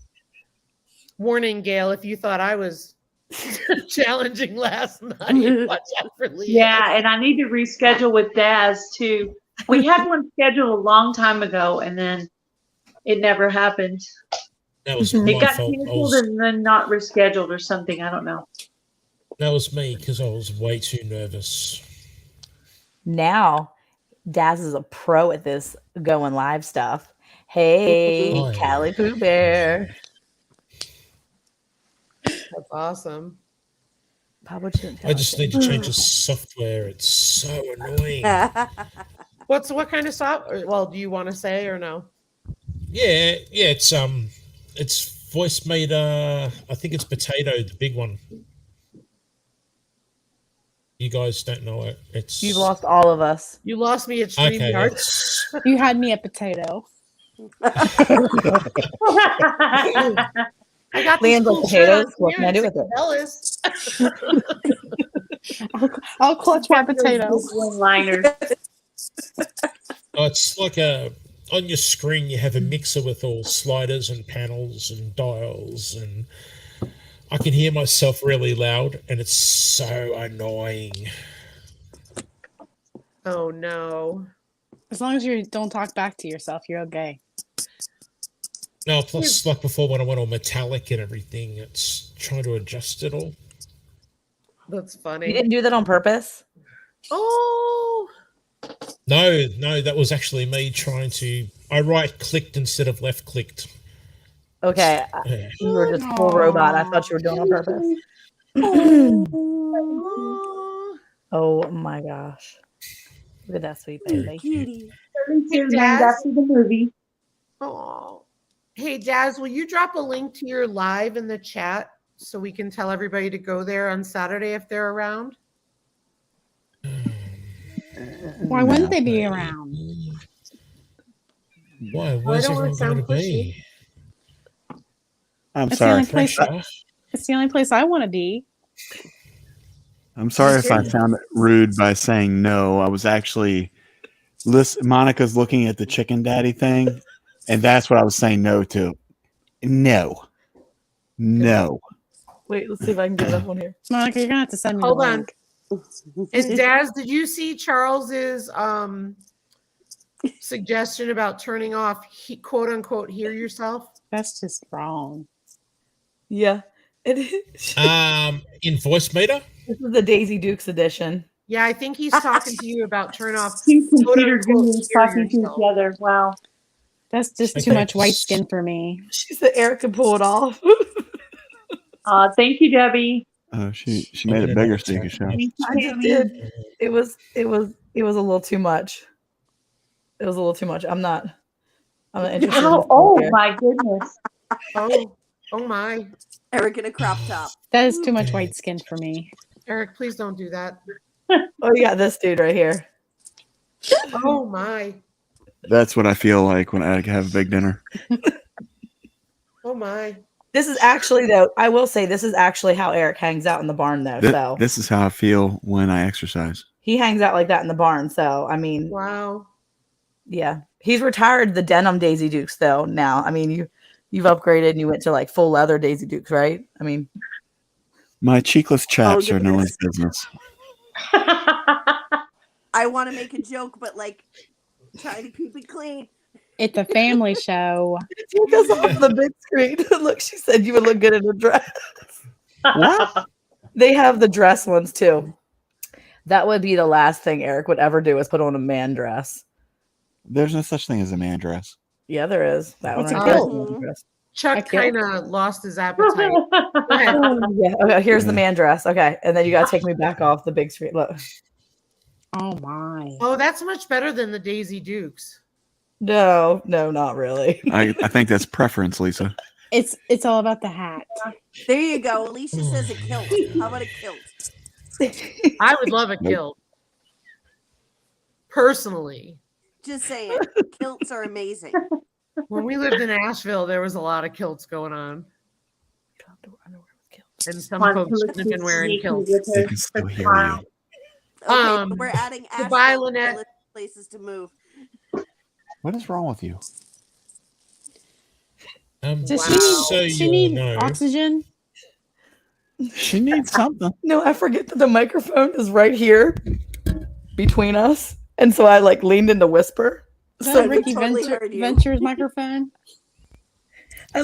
Warning, Gail, if you thought I was challenging last night, watch out for Leah. Yeah, and I need to reschedule with Daz too. We had one scheduled a long time ago, and then it never happened. That was It my got fault. canceled and then not rescheduled or something. I don't know. That was me because I was way too nervous. Now, Daz is a pro at this going live stuff. Hey, Oh, yeah. Callie Pooh Bear. That's awesome. Papa shouldn't tell I us just that. need to change the software. It's so annoying. What kind of software? Well, do you want to say or no? Yeah, it's voice made. I think it's Potato, the big one. You guys don't know it. It's You've lost all of us. You lost me at okay. StreamYard. It's, You had me at potato. I got Leanne's this cool like, shirt on potatoes? What here, can I do it's with it? Ellis. I'll clutch my potato. One-liner. it's like on your screen you have a mixer with all sliders and panels and dials, and I can hear myself really loud, and it's so annoying. Oh no. As long as you don't talk back to yourself, you're okay. No, plus like before when I went all metallic and everything, it's trying to adjust it all. That's You funny. didn't do that on purpose? Oh, No, that was actually me trying to. I right clicked instead of left clicked. Okay. Yeah. You were just full robot. I thought you were doing it on purpose. Oh my gosh. Look at that sweet baby. Cutie. Named Daz? after the movie. oh. Hey, Daz, will you drop a link to your live in the chat so we can tell everybody to go there on Saturday if they're around? Why wouldn't they be around? Why? Where's don't wanna everyone going sound to be? I'm It's the sorry. only place. Oh, It's the only place I want to be. I'm sorry if I sound rude by saying no. I was actually Monica's looking at the chicken daddy thing, and that's what I was saying no to. No. Wait, let's see if I can get it up on here. Monica, you're gonna have to send me Hold the on. link. And Daz, did you see Charles's suggestion about turning off quote unquote hear yourself? That's just wrong. Yeah. It is. In voice meter. This is the Daisy Dukes edition. Yeah, I think he's talking to you about turn off Two quote computer unquote gurus hear talking to yourself. each other. Wow. That's just too Okay. much white skin for me. She said Eric can pull it off. Thank you, Debbie. Oh, she made it bigger so you could show. Thank you, I just Tammy. did. It was a little too much. It was a little too much. I'm not interested. Oh my goodness. Oh my. Eric in a crop top. That is too much white skin for me. Eric, please don't do that. Oh, you got this dude right here. Oh my. That's what I feel like when I have a big dinner. Oh my. This is actually, though, I will say this is actually how Eric hangs out in the barn, though. So This is how I feel when I exercise. he hangs out like that in the barn. So I mean, Wow. yeah, he's retired the denim Daisy Dukes though. Now, I mean, you've upgraded and you went to like full leather Daisy Dukes, right? I mean, My cheekless chaps are no one's business. I want to make a joke, but like trying to keep it clean. It's a family show. take us off the big screen. Look, she said you would look good in a dress. What? They have the dress ones too. That would be the last thing Eric would ever do is put on a man dress. There's no such thing as a man dress. Yeah, there is. That It's one a right there is a kilt. man dress. Chuck kind of lost his appetite. Go ahead. Yeah. Okay, here's the man dress. Okay, and then you gotta take me back off the big screen. Look. Oh my. Oh, that's much better than the Daisy Dukes. No, not really. I think that's preference, Lisa. It's all about the hat. There you go. Alicia says a kilt. How about a kilt? I would love a kilt. Personally. Just saying. Kilts are amazing. When we lived in Asheville, there was a lot of kilts going on. And some folks shouldn't have been wearing kilts. They can still hear you. Okay, so we're adding goodbye, Asheville to the Lynette. list of places to move. What is wrong with you? Does So she you need know, oxygen? She needs something. No, I forget that the microphone is right here between us. And so I like leaned in to whisper. Is that So Ricky totally heard you. Venture's microphone? I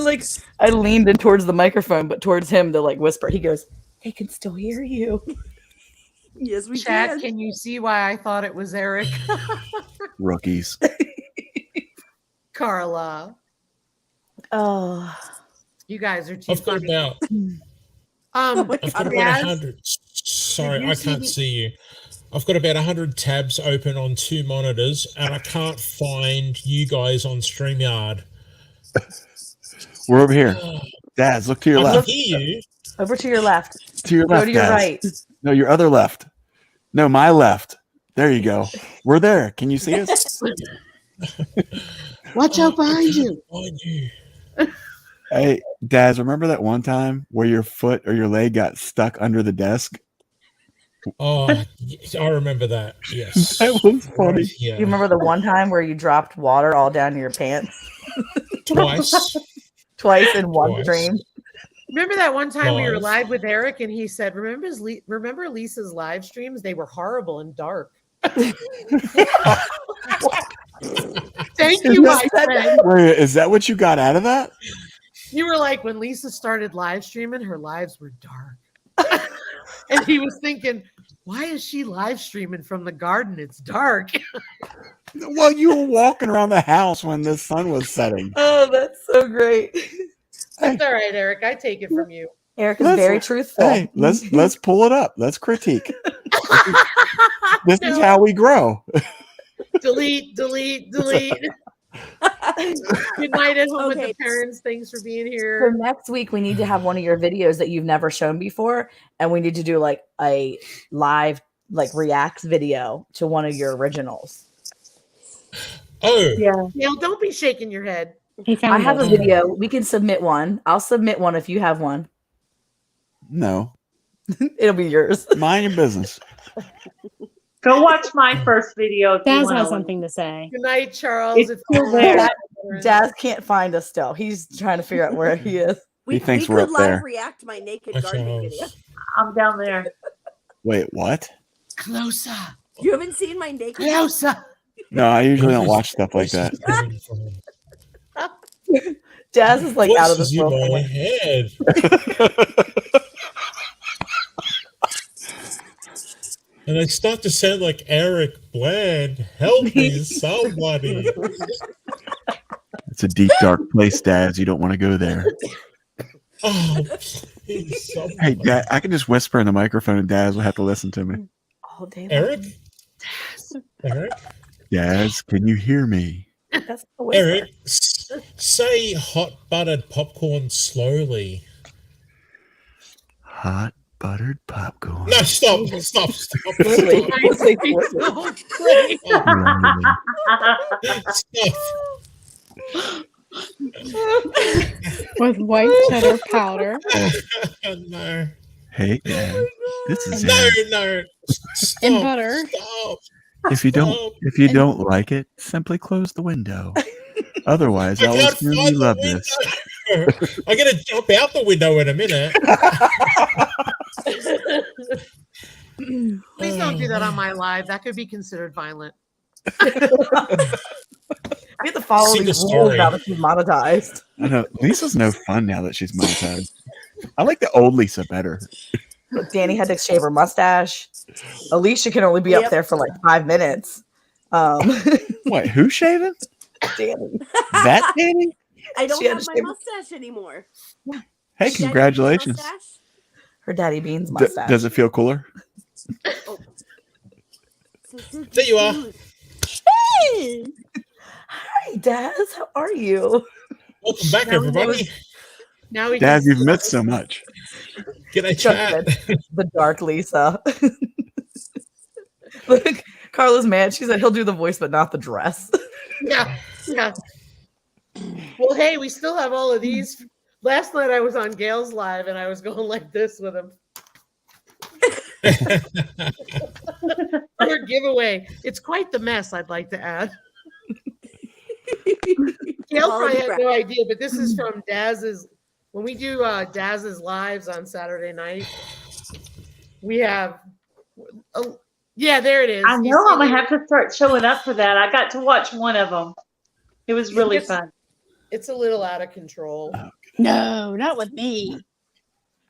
leaned in towards the microphone, but towards him to like whisper. He goes, "They can still hear you." Yes, we Chad, can. can you see why I thought it was Eric? Rookies. Carla, Oh, you guys are too I've got funny. about Oh my I've got God. about Yes. 100. Sorry, Did you I see can't the- see you. I've got about 100 tabs open on 2 monitors, and I can't find you guys on StreamYard. We're over here. Daz, look to your I left. can hear you. over to your left. To your Go left, to your Daz. right. No, your other left. No, my left. There you go. We're there. Can you see us? Watch out behind you. Behind you. Hey, Daz, remember that one time where your foot or your leg got stuck under the desk? Oh, yes, I remember that. Yes. That was funny. Right, yeah. You remember the one time where you dropped water all down your pants Twice. twice in one Twice. stream? Remember that one time we were Live. live with Eric and he said, remember Lisa's live streams? They were horrible and dark. Thank you, my friend. Wait, is that what you got out of that? You were like, when Lisa started live streaming, her lives were dark. And he was thinking, why is she live streaming from the garden? It's dark. Well, you were walking around the house when the sun was setting. Oh, that's so great. That's all right, Eric. I take it from you. Eric is Let's- very truthful. Hey, let's pull it up. Let's critique. This is how we grow. Delete. Good night at home with Okay. the parents. Thanks for being So here. next week we need to have one of your videos that you've never shown before, and we need to do like a live like reacts video to one of your originals. Oh, Yeah. Neil, don't be shaking your head. He found I have a it. video. We can submit one. I'll submit one if you have one. No, It'll be yours. mind your business. Go watch my first video if you Daz want has to. something to say. Good night, Charles. It's If still you're there. listening. Daz can't find us still. He's trying to figure out where he is. We thinks could we're up live there. react my naked Hi, gardening video. Charles. I'm down there. Wait, what? Closer. You haven't seen my naked Closer. No, I usually don't watch stuff like that. Daz is like out of this Voices in world. my head. And I start to sound like Eric Bland. Help me, somebody. It's a deep, dark place, Daz. You don't want to go there. Oh, please, somebody. Hey, Dad, I can just whisper in the microphone and Daz will have to listen to me. All day long. Eric? Eric? Daz, can you hear me? That's the whisper. Eric, say hot buttered popcorn slowly. Hot buttered popcorn. No, stop. Slowly. Stop. With white cheddar powder. No. Hey, Dad. This is No, Aaron. no. Stop. And butter. Stop. If you don't like it, simply close the window. Otherwise, I I'll can't assume you find the love this. window. I'm going to jump out the window in a minute. Please don't do that on my live. That could be considered violent. We have to follow Sing a these rules story. now that she's monetized. I know Lisa's no fun now that she's monetized. I like the old Lisa better. Danny had to shave her mustache. Alicia can only be up Yep. there for like 5 minutes. What? Who's shaving? Danny. That Danny? I don't She had have to my shave- mustache anymore. Hey, Daddy, congratulations. mustache? Her daddy beans D- mustache. does it feel cooler? There you are. Hey! Hi, Daz. How are you? Welcome back, everybody. Now we Dad, can you've missed so much. G'day, Chuck chat. said, the dark Lisa. Look, Carla's mad. She said he'll do the voice, but not the dress. Yeah. Well, hey, we still have all of these. Last night I was on Gail's live and I was going like this with him. Our giveaway. It's quite the mess, I'd like to add. Gail probably had no idea, but this is from Daz's. When we do Daz's lives on Saturday night, we have. Yeah, there it is. I know I'm gonna have to start showing up for that. I got to watch one of them. It was really fun. It's a little out of control. No, not with me.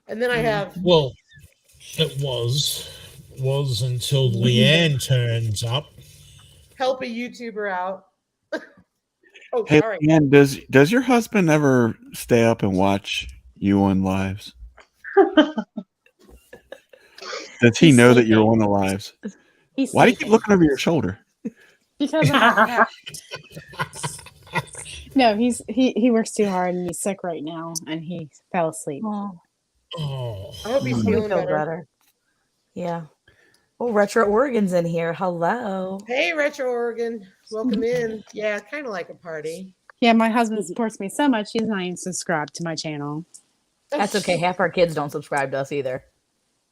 And then I have. Well, it was until Leanne turns up. Help a YouTuber out. Oh, Hey, sorry. Leanne, does your husband ever stay up and watch you on lives? Does he He's know that you're sleeping. on the lives? He's Why do you keep sleeping. looking over your shoulder? Because no, he works too hard and he's sick right now and he fell asleep. Oh, I hope he's We feeling feel better. better. Yeah. Oh, Retro Oregon's in here. Hello. Hey, Retro Oregon. Welcome in. Yeah, kind of like a party. Yeah, my husband supports me so much he's not even subscribed to my channel. That's okay. Half our kids don't subscribe to us either.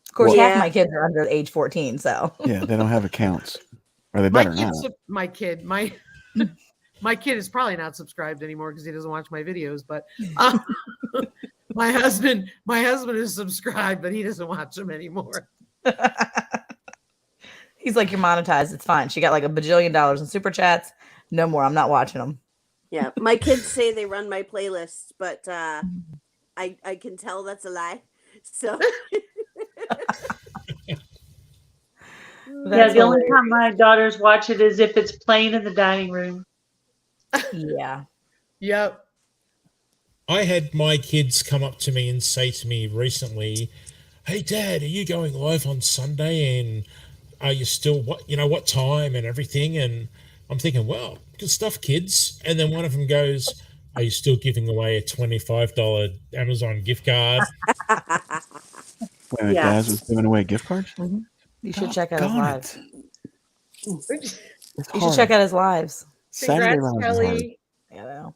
Of course, Well- half my kids are under age 14, so. Yeah, they don't have accounts. Or they My better not. my kid is probably not subscribed anymore because he doesn't watch my videos. But my husband is subscribed, but he doesn't watch them anymore. He's like, you're monetized. It's fine. She got like $1 bajillion in super chats. No more. I'm not watching them. Yeah, my kids say they run my playlists, but I can tell that's a lie. So Yeah, That's the only hilarious. time my daughters watch it is if it's playing in the dining room. Yeah. Yep. I had my kids come up to me and say to me recently, "Hey, Dad, are you going live on Sunday? And are you still what time and everything?" And I'm thinking, well, good stuff, kids. And then one of them goes, "Are you still giving away a $25 Amazon gift card?" Wait a minute, Yeah. Daz was giving away gift cards? You should check out his Doggone lives. it. It's You should hard. check out his lives. Saturday Congrats, lives is hard. Kelly. I know.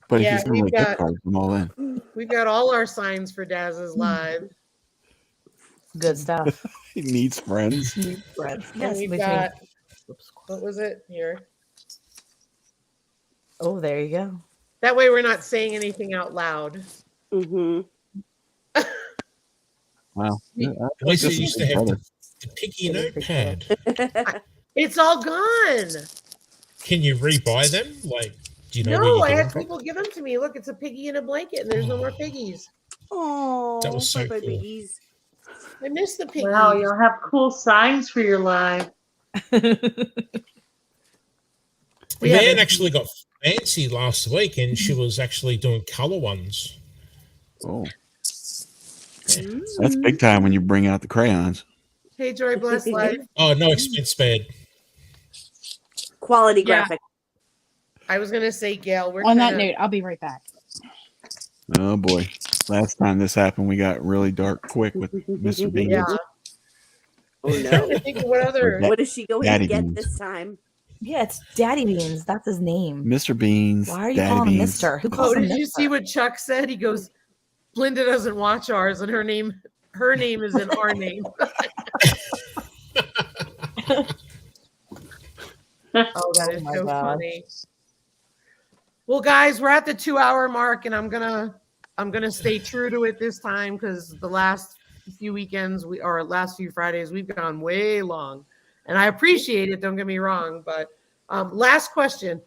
But Yeah, if he's giving away we've gift got- cards, I'm all in. We've got all our signs for Daz's live. Good stuff. He needs friends. Friends. And Yes, we've between- got, what was it here? Oh, there you go. That way we're not saying anything out loud. mm-hmm. Wow. Yeah, At least this you is used to have brother. the piggy notepad. It's all gone. Can you rebuy them? Like, do you know where No, you I get them had from? people give them to me. Look, it's a piggy in a blanket, and there's no more piggies. Oh, That was so bye-bye, cool. piggies. I miss the piggies. Wow, you'll have cool signs for your live. Yeah, Leanne but- actually got fancy last week, and she was actually doing color ones. Oh, that's big time when you bring out the crayons. Hey, Joy Bless Life. Oh, no expense spared. Quality Yeah. graphic. I was gonna say, Gail, we're On that kinda- note, I'll be right back. Oh boy, last time this happened, we got really dark quick with Mr. Bean. Yeah. Oh I'm trying no. to think of what other. What is she going Daddy to get beans. this time? Yeah, it's Daddy Beans. That's his name. Mr. Beans. Why are you Daddy calling him Beans. Mister? Who Oh, calls him did you Mister? see what Chuck said? He goes, Linda doesn't watch ours, and her name is in our name. Oh, that is my so gosh. funny. Well, guys, we're at the 2-hour mark, and I'm gonna stay true to it this time because the last few weekends last few Fridays we've gone way long, and I appreciate it. Don't get me wrong, but last question.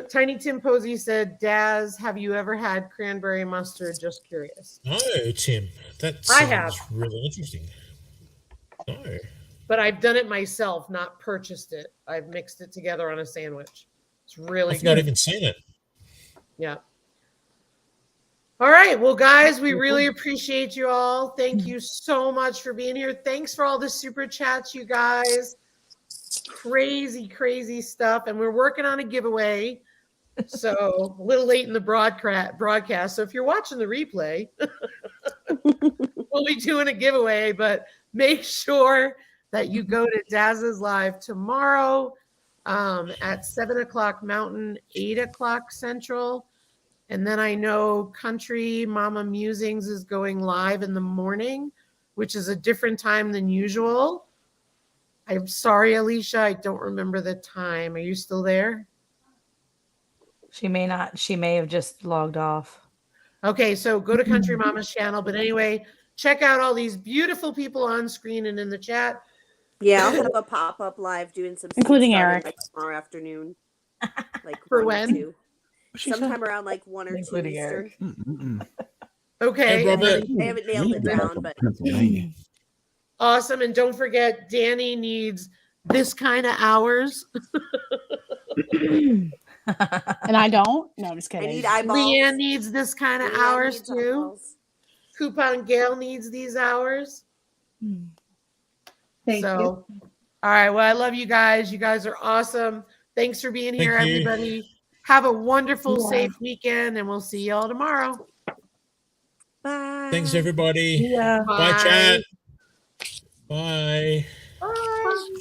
Tiny Tim Posey said, "Daz, have you ever had cranberry mustard? Just curious." No, Tim. That I sounds have. really interesting. No. But I've done it myself, not purchased it. I've mixed it together on a sandwich. It's really I've good. not even seen it. Yeah. All right. Well, guys, we really appreciate you all. Thank you so much for being here. Thanks for all the super chats, you guys. Crazy, crazy stuff. And we're working on a giveaway. So a little late in the broadcast. So if you're watching the replay, we'll be doing a giveaway, but make sure that you go to Daz's Live tomorrow at 7:00 Mountain, 8:00 Central. And then I know Country Mama Musings is going live in the morning, which is a different time than usual. I'm sorry, Alicia, I don't remember the time. Are you still there? She may not. She may have just logged off. Okay, so go to Country Mama's channel. But anyway, check out all these beautiful people on screen and in the chat. Yeah, I'll have a pop-up live doing some seed Including starting, Eric. like tomorrow afternoon. Like For 1 or when? 2. Sometime around like 1 or 2 Including Eastern. Eric. Okay. Hey, Robert. I haven't nailed it down, but Pennsylvania. Awesome. And don't forget, Danny needs this kind of hours. And I don't? No, I'm just I kidding. need eyeballs. Leanne needs this kind of Leanne hours needs too. eyeballs. Coupon Gail needs these hours. Thank you. All right. Well, I love you guys. You guys are awesome. Thanks for being here, Thank you. everybody. Have a wonderful, safe weekend, and we'll see you all tomorrow. Bye. Thanks, everybody. Yeah. Bye, chat. Bye. Bye.